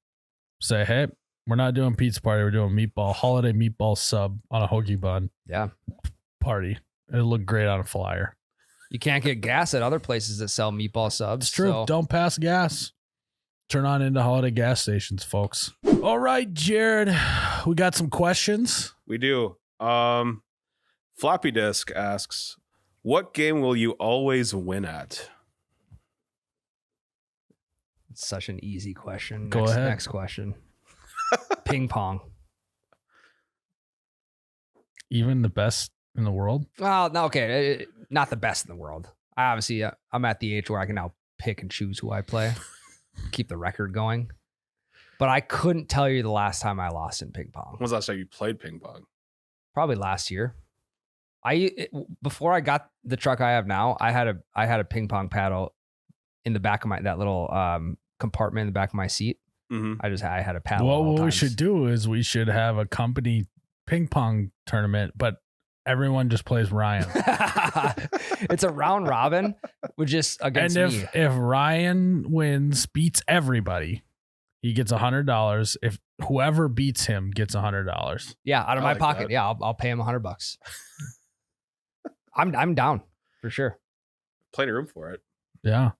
say, hey, we're not doing pizza party, we're doing holiday meatball sub on a hoagie bun. Yeah. Party. It'll look great on a flyer. You can't get gas at other places that sell meatball subs. It's true. So. Don't pass gas. Turn on into Holiday gas stations, folks. All right, Jared, we got some questions. We do. Floppy Disk asks, what game will you always win at? It's such an easy question. Go ahead. Next question. Ping pong. Even the best in the world? Well, no, okay. Not the best in the world. Obviously, I'm at the age where I can now pick and choose who I play. Keep the record going. But I couldn't tell you the last time I lost in ping pong. When was the last time you played ping pong? Probably last year. Before I got the truck I have now, I had a ping pong paddle in the back of that little compartment in the back of my seat. Mm-hmm. I had a paddle. Well, what we should do is we should have a company ping pong tournament, but everyone just plays Ryan. It's a round robin with just against me. And if Ryan beats everybody, he gets $100. If whoever beats him gets $100. Yeah, out of my pocket. That. Yeah, I'll pay him $100. I'm down for sure. Plenty of room for it. Yeah.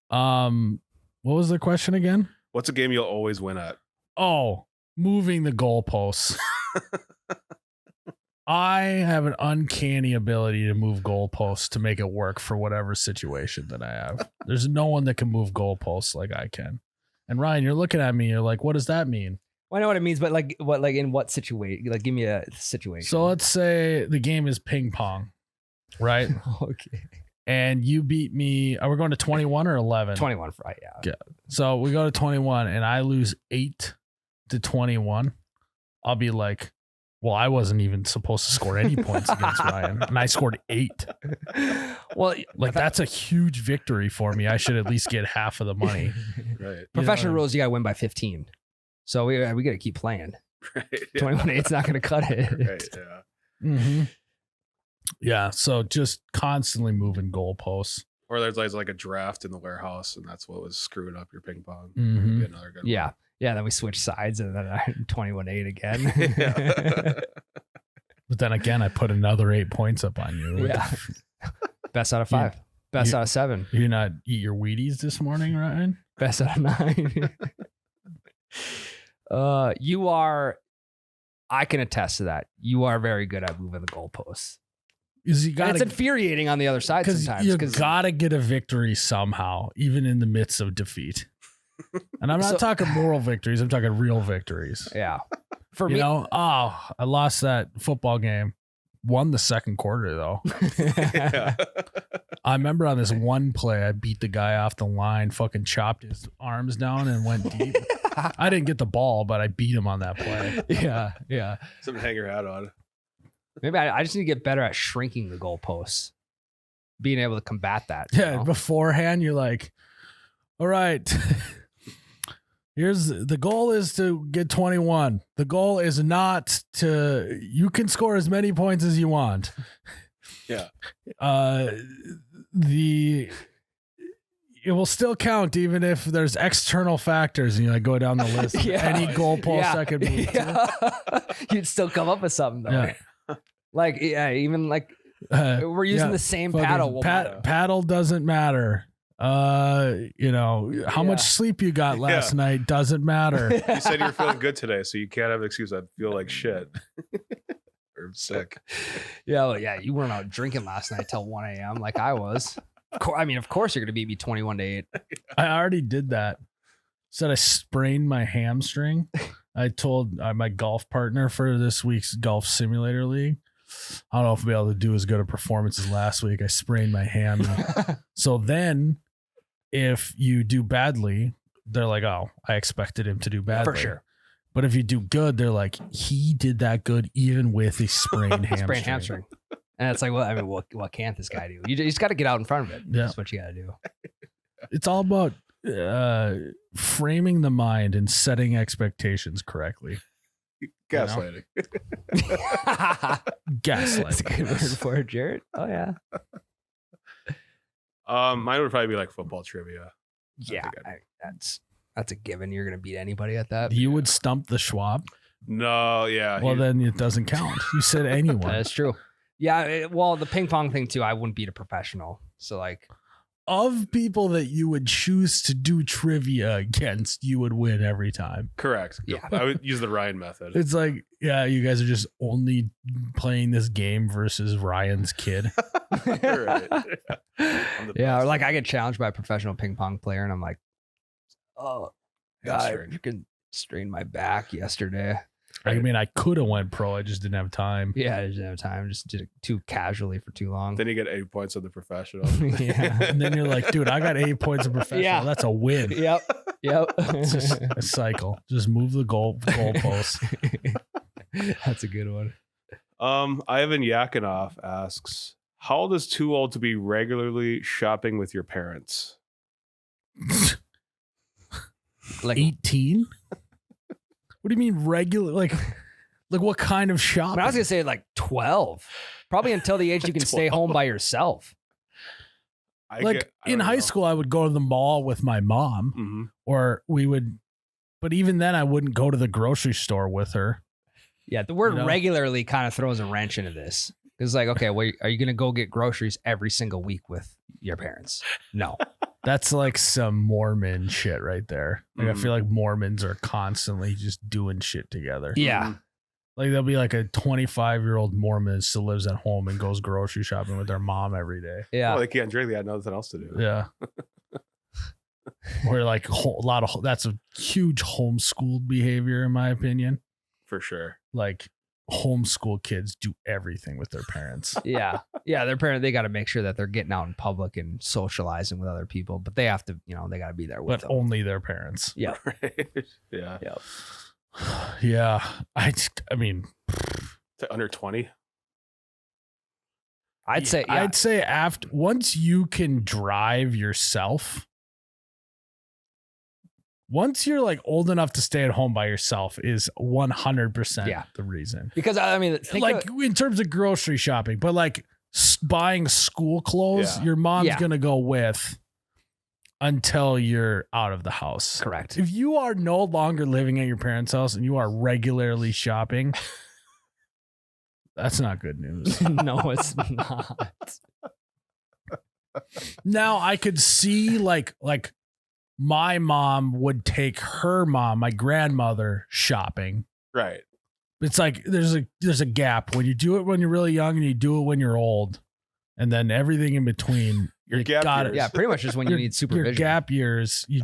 What was the question again? What's a game you'll always win at? Oh, moving the goalposts. I have an uncanny ability to move goalposts to make it work for whatever situation that I have. There's no one that can move goalposts like I can. And Ryan, you're looking at me. You're like, what does that mean? Well, I know what it means, but like in what situation? Like, give me a situation. So let's say the game is ping pong, right? Okay. And you beat me. Are we going to 21 or 11? 21, right? Yeah. So we go to 21 and I lose 8-21. I'll be like, well, I wasn't even supposed to score any points against Ryan, and I scored 8. Well, like that's a huge victory for me. I should at least get half of the money. Right. Professional rules, you got to win by 15. So we got to keep playing. Right. Yeah. 21-8's not going to cut it. Right. Yeah. Mm-hmm. Yeah. So just constantly moving goalposts. Or there's like a draft in the warehouse, and that's what was screwing up your ping pong. Mhm. That'd be another good Yeah. one. Yeah. Then we switch sides and then 21-8 again. Yeah. But then again, I put another 8 points up on you. Yeah. Best out of 5. Best out of 7. You not eat your Wheaties this morning, Ryan? Best out of 9. You are, I can attest to that. You are very good at moving the goalposts. Is you And got it's infuriating on the other side because sometimes. you gotta get a victory somehow, even in the midst of defeat. And I'm not talking moral victories. I'm talking real victories. Yeah. For You me, know, I lost that football game. Won the second quarter though. Yeah. I remember on this one play, I beat the guy off the line, fucking chopped his arms down and went deep. I didn't get the ball, but I beat him on that play. yeah. Yeah. Something to hang your hat on. Maybe I just need to get better at shrinking the goalposts, being able to combat that. you Yeah, know? beforehand, you're like, all right, here's the goal is to get 21. The goal is not to, you can score as many points as you want. Yeah. It will still count even if there's external factors. And you like go down the list. Of Yeah. any goalpost I could move to. Yeah. You'd still come up with something though. Yeah. Like, yeah, even like we're using the same Fucking paddle. paddle doesn't matter. You know, how much sleep you got last night doesn't matter. You said you were feeling good today, so you can't have an excuse. I feel like shit. Or sick. Yeah, well, yeah, you weren't out drinking last night till 1 a.m. like I was. Of course you're gonna beat me 21-8. I already did that. Said I sprained my hamstring. I told my golf partner for this week's golf simulator league, I don't know if I'll be able to do as good a performance as last week. I sprained my hammy. So then if you do badly, they're like, oh, I expected him to do badly. For sure. But if you do good, they're like, he did that good even with a sprained hamstring. Sprained hamstring. And it's like, well, I mean, what can't this guy do? You just got to get out in front of it. Yeah. That's what you got to do. It's all about framing the mind and setting expectations correcely. Gaslighting. Gaslighting. That's a good word for it, Jared. Oh yeah. Mine would probably be like football trivia. Yeah, that's a given. You're gonna beat anybody at that. You would stump the Schwab. No, yeah. Well, then it doesn't count. You said anyone. That's true. Yeah. Well, the ping pong thing too. I wouldn't beat a professional. So like, Of people that you would choose to do trivia against, you would win every time. Correct. Yeah. I would use the Ryan method. It's like, yeah, you guys are just only playing this game versus Ryan's kid. Right. yeah, or like I get challenged by a professional ping pong player, and I'm like, oh, God, I Hamstring. freaking strained my back yesterday. I mean, I could have went pro. I just didn't have time. Yeah, I didn't have time. Just did it too casually for too long. Then you get 8 points on the professional. Yeah. And then you're like, dude, I got 8 points of professional. Yeah. That's a win. Yep. It's just a cycle. Just move the goalpost. That's a good one. Ivan Yakinoff asks, how old is too old to be regularly shopping with your parents? Like 18? What do you mean regular? Like what kind of I shopping? mean, I was gonna say like 12, probably until the age you can stay home by yourself. In high school, I would go to the mall with my mom, Mm-hmm. or we would, but even then, I wouldn't go to the grocery store with her. Yeah, the word You know? regularly kind of throws a wrench into this. It's like, okay, well, are you gonna go get groceries every single week with your parents? No. That's like some Mormon shit right there. Like, I Mhm. feel like Mormons are constantly just doing shit together. Yeah. Like there'll be like a 25-year-old Mormon that still lives at home and goes grocery shopping with their mom every day. Yeah. Well, they can't drink. They had nothing else to do. Yeah. Or like that's a huge homeschooled behavior in my opinion. For sure. Like homeschool kids do everything with their parents. Yeah. Yeah. Their parent, they got to make sure that they're getting out in public and socializing with other people, but they have to, they got to be there with But them. only their parents. Yeah. Right. Yeah. Yep. Yeah. I mean, To under 20. I'd say, yeah. I'd say after once you can drive yourself, once you're like old enough to stay at home by yourself is 100% the reason. Because I mean, like in terms of grocery shopping, but like buying school clothes, your mom's going to go with until you're out of the house. Correct. If you are no longer living at your parents' house and you are regularly shopping, that's not good news. No, it's not. Now I could see like my mom would take her mom, my grandmother, shopping. Right. It's like there's a gap when you do it when you're really young and you do it when you're old, and then everything in between. Your gap years. Yeah, pretty much just when you need supervision. Your gap years, you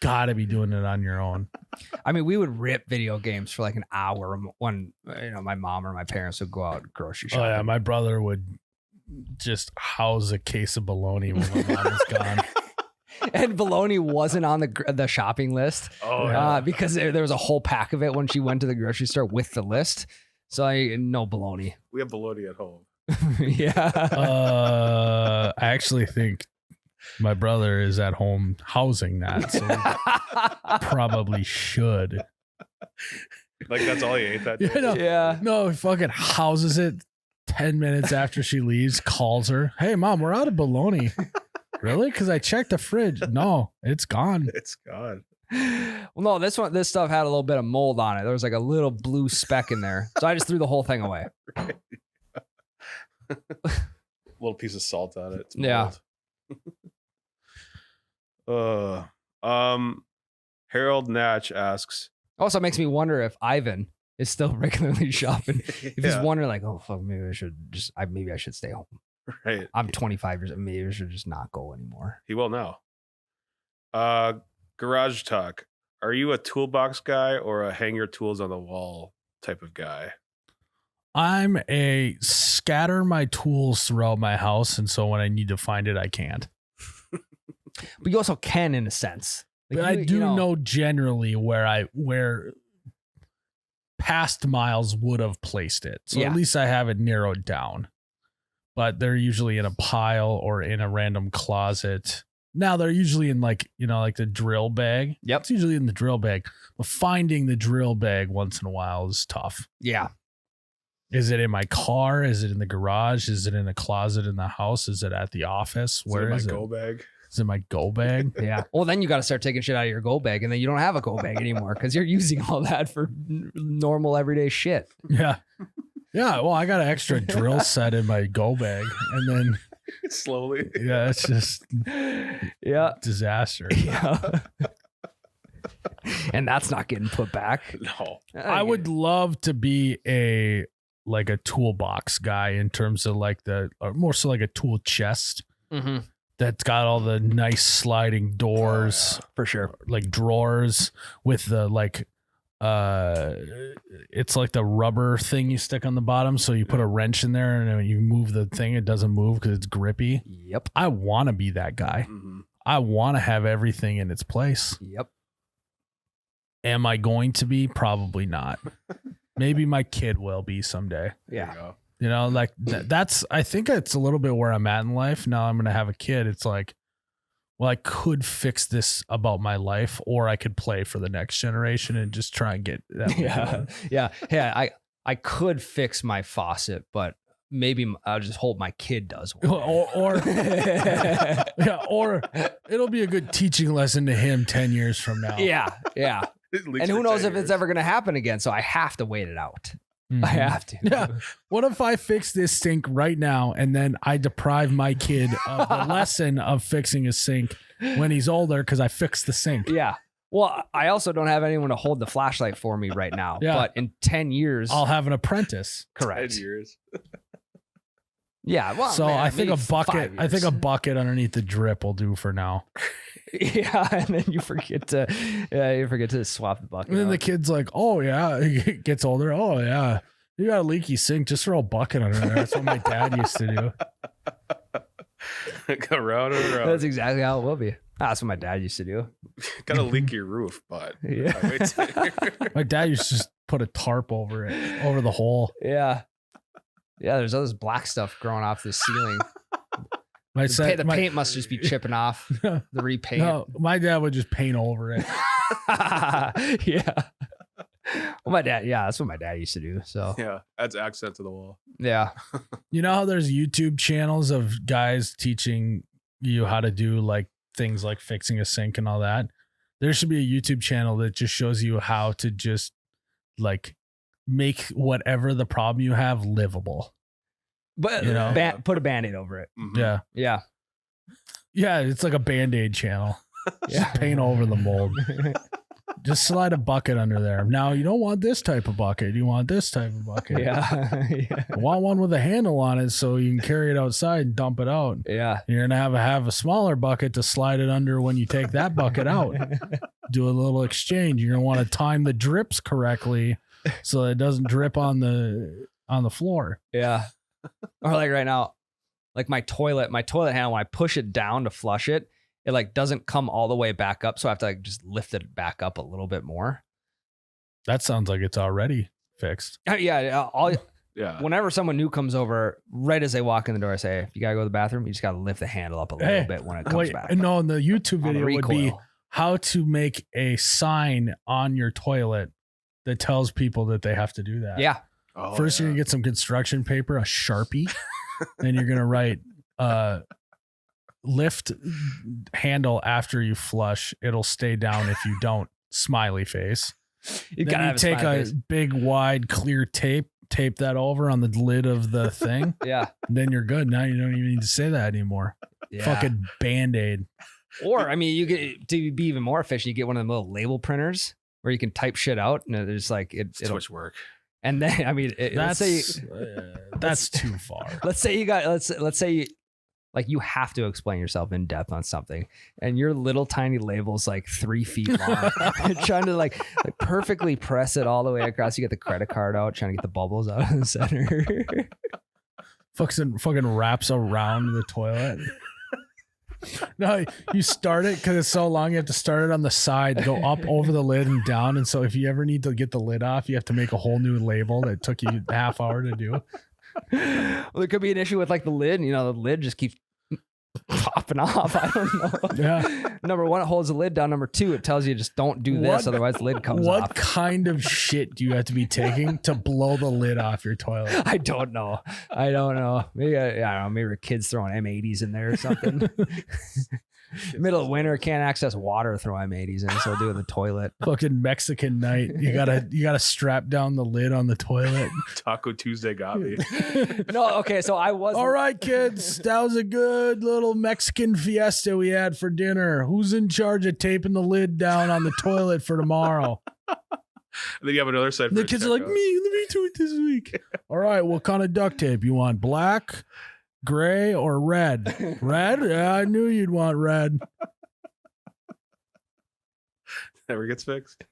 gotta be doing it on your own. I mean, we would rip video games for like an hour when my mom or my parents would go out grocery shopping. Oh yeah, my brother would just house a case of bologna when my mom was gone. And bologna wasn't on the shopping list. Oh, yeah. Because there was a whole pack of it when she went to the grocery store with the list. So no bologna. We have bologna at home. Yeah. I actually think my brother is at home housing that, so he probably should. Like that's all he ate that day? Yeah. No, he fucking houses it 10 minutes after she leaves, calls her. Hey, Mom, we're out of bologna. Really? Because I checked the fridge. No, it's gone. It's gone. Well, no, this stuff had a little bit of mold on it. There was like a little blue speck in there. So I just threw the whole thing away. Right. Little piece of salt on it. It's yeah. Harold Natch asks. Also makes me wonder if Ivan is still regularly shopping. If he's wondering like, oh fuck, maybe I should stay home. Right. I'm 25 years old. Maybe I should just not go anymore. He will now. Garage talk. Are you a toolbox guy or a hang your tools on the wall type of guy? I'm a scatter my tools throughout my house, and so when I need to find it, I can't. But you also can, in a sense. Like but I do know generally where past Miles would have placed it, so at least I have it narrowed down. But they're usually in a pile or in a random closet. Now they're usually in like the drill bag. Yep. It's usually in the drill bag. But finding the drill bag once in a while is tough. Yeah. Is it in my car? Is it in the garage? Is it in a closet in the house? Is it at the office? Where is it? Go bag? Is it my go bag? Yeah. Well, then you got to start taking shit out of your go bag, and then you don't have a go bag anymore because you're using all that for normal everyday shit. Yeah. Yeah. Well, I got an extra drill set in my go bag, and then slowly. Yeah, it's just disaster. Yeah. And that's not getting put back. No. I would love to be a toolbox guy in terms of more so like a tool chest that's got all the nice sliding doors for sure, like drawers with the it's like the rubber thing you stick on the bottom, so you put a wrench in there and when you move the thing it doesn't move because it's grippy. Yep. I want to be that guy. I want to have everything in its place. Yep. Am I going to be? Probably not. Maybe my kid will be someday. Yeah. That's, I think it's a little bit where I'm at in life. Now I'm going to have a kid. It's like, well, I could fix this about my life, or I could play for the next generation and just try and get that. Yeah. I could fix my faucet, but maybe I'll just hope my kid does one. Or it'll be a good teaching lesson to him 10 years from now. Yeah. And who knows if it's ever going to happen again. So I have to wait it out. I have to. Yeah. What if I fix this sink right now and then I deprive my kid of the lesson of fixing his sink when he's older because I fixed the sink? Yeah. Well, I also don't have anyone to hold the flashlight for me right now. Yeah. But in 10 years, I'll have an apprentice. Correct. 10 years. Yeah. Well, so I think a bucket underneath the drip will do for now. Yeah, and then you forget to swap the bucket. And then the kid's like, "Oh yeah," he gets older. "Oh yeah, you got a leaky sink. Just throw a bucket under there." That's what my dad used to do. Go round and round. That's exactly how it will be. That's what my dad used to do. Got a leaky roof, but yeah. My dad used to just put a tarp over it, over the hole. Yeah. Yeah, there's all this black stuff growing off the ceiling. The paint must just be chipping off. The repaint. No, my dad would just paint over it. Yeah. Well, my dad, that's what my dad used to do. So Yeah, adds accent to the wall. yeah. You know how there's YouTube channels of guys teaching you how to do like things like fixing a sink and all that? There should be a YouTube channel that just shows you how to just like make whatever the problem you have livable. But You know? put a Band-Aid over it. Mhm. Yeah. Yeah. Yeah, it's like a Band-Aid channel. Yeah. Just paint over the mold. Just slide a bucket under there. Now, you don't want this type of bucket. You want this type of bucket. Yeah. Yeah. You want one with a handle on it so you can carry it outside and dump it out. Yeah. You're going to have a smaller bucket to slide it under when you take that bucket out. Do a little exchange. You're going to want to time the drips correctly so it doesn't drip on the floor. Yeah. Or like right now, like my toilet handle, when I push it down to flush it, it like doesn't come all the way back up. So I have to like just lift it back up a little bit more. That sounds like it's already fixed. Yeah. Yeah. Whenever someone new comes over, right as they walk in the door, I say, if you got to go to the bathroom, you just got to lift the handle up a little bit when it comes back. No, in the YouTube On the video would be recoil. how to make a sign on your toilet that tells people that they have to do that. Yeah. Oh, First, you're going to get some construction paper, a Sharpie. Then you're going to write lift handle after you flush. It'll stay down if you don't. Smiley face. You Then gotta you have a take smiley a face. big, wide, clear tape that over on the lid of the thing. Yeah. Then you're good. Now you don't even need to say that anymore. Yeah. Fucking Band-Aid. Or, I mean, you get to be even more efficient. You get one of the little label printers where you can type shit out and it's like, It's too it'll, much work. and then, I mean, let's say, That's too far. let's say you got, let's say you, like you have to explain yourself in depth on something and your little tiny label's like 3 feet long. You're trying to like perfectly press it all the way across. You get the credit card out, trying to get the bubbles out of the center. Fucking wraps around the toilet. No, you start it because it's so long. You have to start it on the side, go up over the lid and down. And so if you ever need to get the lid off, you have to make a whole new label that took you a half hour to do. Well, there could be an issue with like the lid. You know, the lid just keeps popping off. I don't know. Yeah. Number one, it holds the lid down. Number two, it tells you just don't do this, What- otherwise the lid comes What off. kind of shit do you have to be taking to blow the lid off your toilet? I don't know. Maybe I don't know. Maybe kids throwing M80s in there or something. Middle of winter, can't access water, throw M80s in, so do it in the toilet. Fucking Mexican night. You gotta strap down the lid on the toilet. Taco Tuesday got me. No, okay, so I was All right, kids. That was a good little Mexican fiesta we had for dinner. Who's in charge of taping the lid down on the toilet for tomorrow? And then you have another side. The kids are like, me do it this week. All right, what kind of duct tape? You want black, gray, or red? Red? Yeah, I knew you'd want red. Never gets fixed.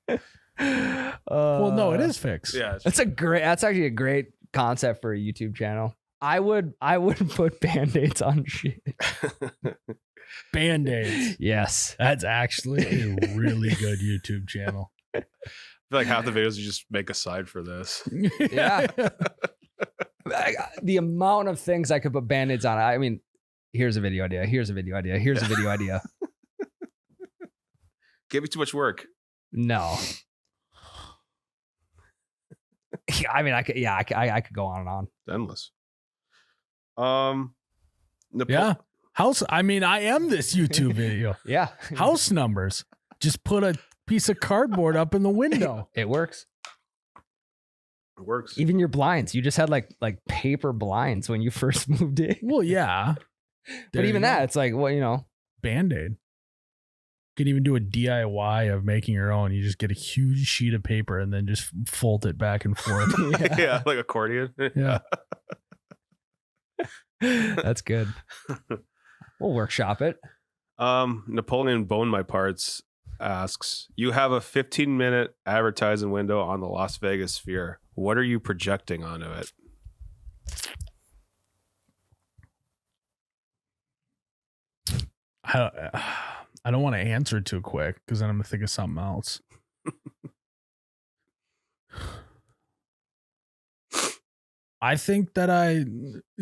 Well, no, it is fixed. Yeah. That's actually a great concept for a YouTube channel. I would put Band-Aids on shit. Band-Aids. Yes. That's actually a really good YouTube channel. I feel like half the videos you just make a side for this. Yeah. The amount of things I could put Band-Aids on. I mean, here's a video idea. Here's a video idea. Here's a video idea. Give me too much work. No. I mean, I could go on and on. Endless. Yeah. House. I mean, I am this YouTube video. Yeah. House numbers. Just put a piece of cardboard up in the window. It works. It works. Even your blinds. You just had like paper blinds when you first moved in. Well, yeah. But There even you go. that, it's like, well, you know. Band-Aid. You can even do a DIY of making your own. You just get a huge sheet of paper and then just fold it back and forth. Yeah, like accordion. Yeah. That's good. We'll workshop it. Napoleon Bone My Parts asks, you have a 15-minute advertising window on the Las Vegas Sphere. What are you projecting onto it? I don't want to answer too quick because then I'm going to think of something else. I think that I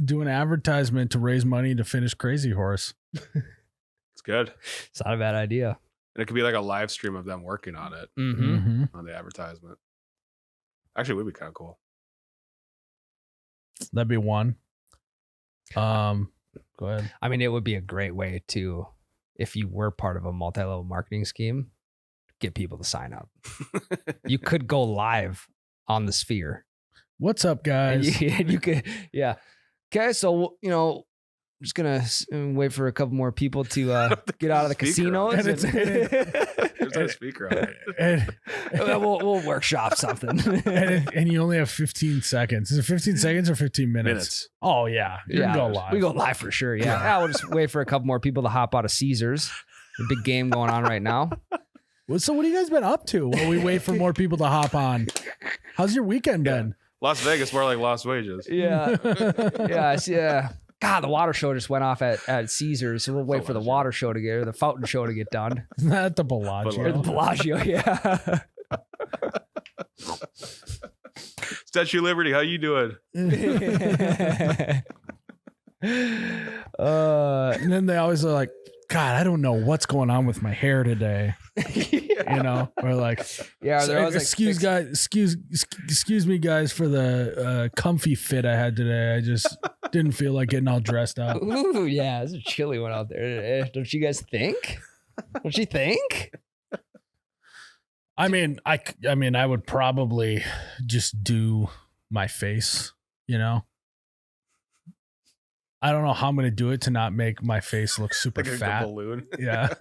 do an advertisement to raise money to finish Crazy Horse. It's good. It's not a bad idea. And it could be like a live stream of them working on it Mm-hmm. on the advertisement. Actually, it would be kind of cool. That'd be one. Go ahead. I mean, it would be a great way to, if you were part of a multi-level marketing scheme, get people to sign up. You could go live on the Sphere. What's up, guys? And you could, yeah. Okay, so I'm just gonna wait for a couple more people to get out of the casinos. And There's no speaker on it. We'll workshop something. and you only have 15 seconds. Is it 15 seconds or 15 minutes? Oh yeah, you can go live. We go live for sure. Yeah. We'll just wait for a couple more people to hop out of Caesars. The big game going on right now. So what have you guys been up to while we wait for more people to hop on? How's your weekend been? Las Vegas, more like Las Wages. Yeah. Yeah. God, the water show just went off at Caesars, so we'll wait for the water show to get, or the fountain show to get done. Isn't that the Bellagio? Or the Bellagio, yeah. Statue of Liberty, how you doing? And then they always are like, God, I don't know what's going on with my hair today. Or like, yeah, they're always excuse me guys for the comfy fit I had today. I just didn't feel like getting all dressed up. Ooh, yeah, it's a chilly one out there. Don't you guys think? Don't you think? I mean, I would probably just do my face, I don't know how I'm going to do it to not make my face look super like fat. A balloon. Yeah.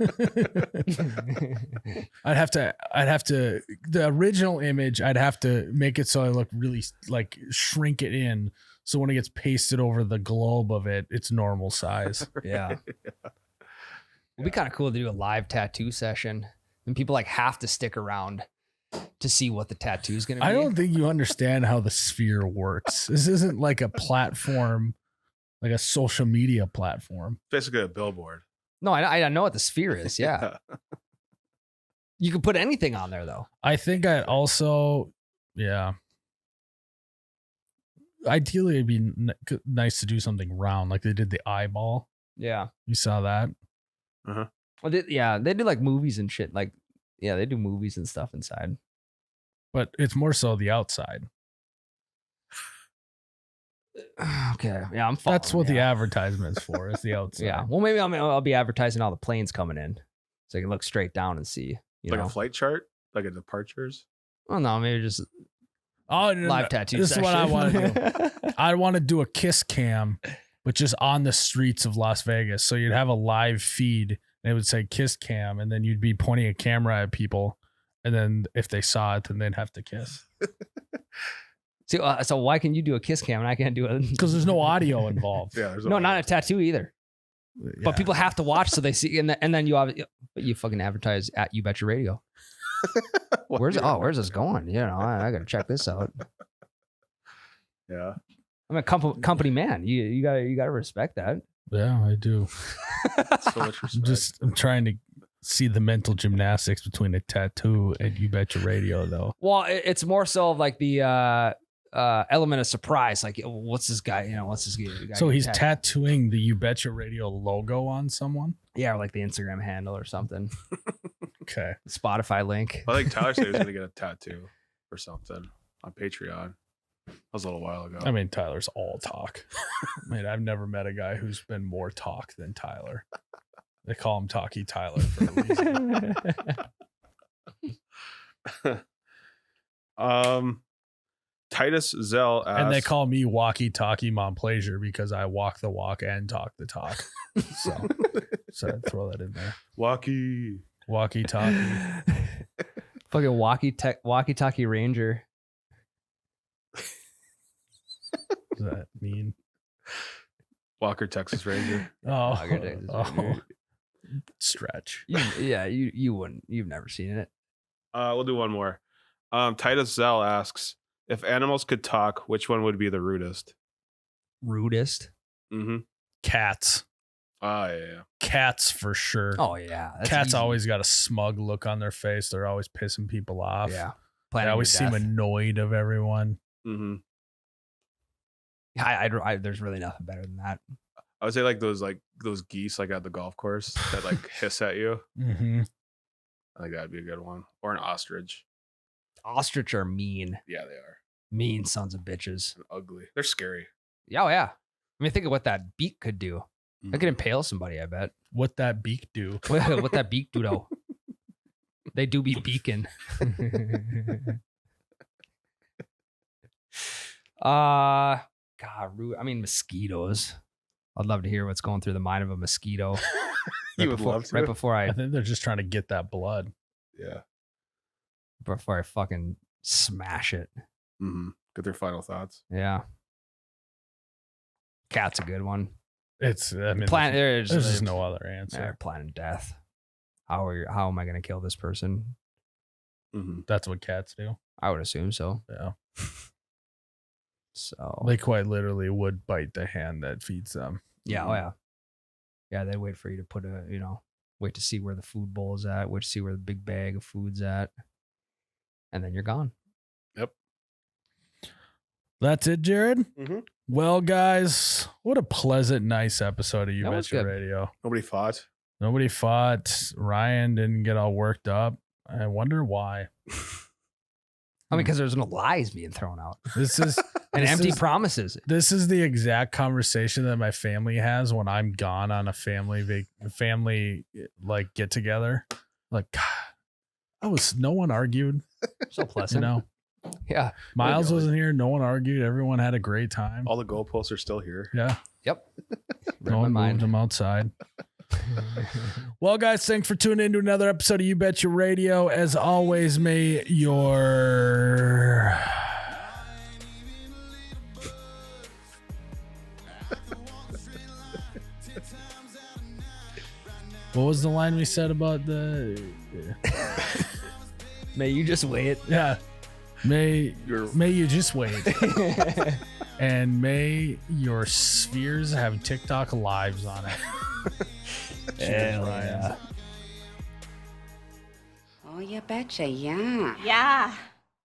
I'd have to, the original image, I'd have to make it so I look really like shrink it in. So when it gets pasted over the globe of it, it's normal size. Yeah. It'd be kind of cool to do a live tattoo session and people have to stick around to see what the tattoo is going to be. I don't think you understand how the Sphere works. This isn't like a platform, like a social media platform. Basically a billboard. No, I know what the Sphere is. Yeah. You can put anything on there though. I think I'd also, yeah. Ideally, it'd be nice to do something round, like they did the eyeball. Yeah. You saw that? Uh-huh. Well, they do like movies and shit. Like, yeah, they do movies and stuff inside. But it's more so the outside. Okay. Yeah, I'm following. That's what the advertisement's for, is the outside. Yeah. Well, maybe I'll be advertising all the planes coming in so I can look straight down and see. Like a flight chart? Like a departures? Well, no, maybe just live tattoo This session. is what I want to do. I want to do a kiss cam, but just on the streets of Las Vegas. So you'd have a live feed and it would say kiss cam, and then you'd be pointing a camera at people. And then if they saw it, then they'd have to kiss. So why can you do a kiss cam and I can't do it? Because there's no audio involved. Yeah, there's No, not a tattoo either. Yeah. But people have to watch so they see, and then you fucking advertise at You Betcha Radio. Where's this going? I gotta check this out. Yeah, I'm a company man. You gotta respect that. Yeah, I do. so much respect. I'm trying to see the mental gymnastics between a tattoo and You Betcha Radio, though. Well, it's more so of like the element of surprise. Like, what's this guy? What's this guy? So he's tattooing the You Betcha Radio logo on someone? Yeah, or like the Instagram handle or something. Okay. Spotify link. I think Tyler said he was going to get a tattoo or something on Patreon. That was a little while ago. I mean, Tyler's all talk. I've never met a guy who's been more talk than Tyler. They call him Talkie Tyler for a reason. Titus Zell asks, And they call me Walkie Talkie Montplaisir because I walk the walk and talk the talk. So I'd throw that in there. Walkie Talkie. Fucking walkie-talkie ranger. Does that mean? Walker, Texas Ranger. Oh, Walker, Texas Ranger. Stretch. You wouldn't. You've never seen it. We'll do one more. Titus Zell asks, if animals could talk, which one would be the rudest? Rudest. Mm-hmm. Cats. Oh, yeah. Cats for sure. Oh yeah. That's Cats easy. always got a smug look on their face. They're always pissing people off. Yeah. They always seem annoyed of everyone. Mm-hmm. There's really nothing better than that. I would say like those geese like at the golf course that like hiss at you. Mm-hmm. I think that'd be a good one. Or an ostrich. Ostrich are mean. Yeah, they are. Mean sons of bitches. And ugly. They're scary. Yeah, oh, yeah. I mean, think of what that beak could do. Mm. It could impale somebody, I bet. What that beak do? What that beak do, though. They do be beaking. God, I mean, mosquitoes. I'd love to hear what's going through the mind of a mosquito. You would love to. Right before I think they're just trying to get that blood. Yeah. before I fucking smash it. Mm-hmm. Get their final thoughts. Yeah. Cat's a good one. It's, I mean, There's just no other answer. They're planning death. How am I going to kill this person? Mm-hmm. That's what cats do. I would assume so. Yeah. So They quite literally would bite the hand that feeds them. yeah, oh yeah. Yeah, they wait for you to put wait to see where the food bowl is at, wait to see where the big bag of food's at. And then you're gone. Yep. That's it, Jared? Mm-hmm. Well, guys, what a pleasant, nice episode of You That was Betcha good. Radio. Nobody fought. Nobody fought. Ryan didn't get all worked up. I wonder why. I mean, because there's no lies being thrown out This is and this empty is- promises. This is the exact conversation that my family has when I'm gone on a family like get together. Like, God, no one argued. So You pleasant. know, Yeah. Miles Really? wasn't here. No one argued. Everyone had a great time. All the goalposts are still here. Yeah, Yep. no Read my one moved mind. them outside. Well, guys, thanks for tuning in to another episode of You Betcha Radio. As always, may your what was the line we said about the? May you just wait. Yeah, may you just wait, Yeah. and may your spheres have TikTok lives on it. Cheers, Hell Ryan. yeah. Oh, you betcha, yeah. Yeah.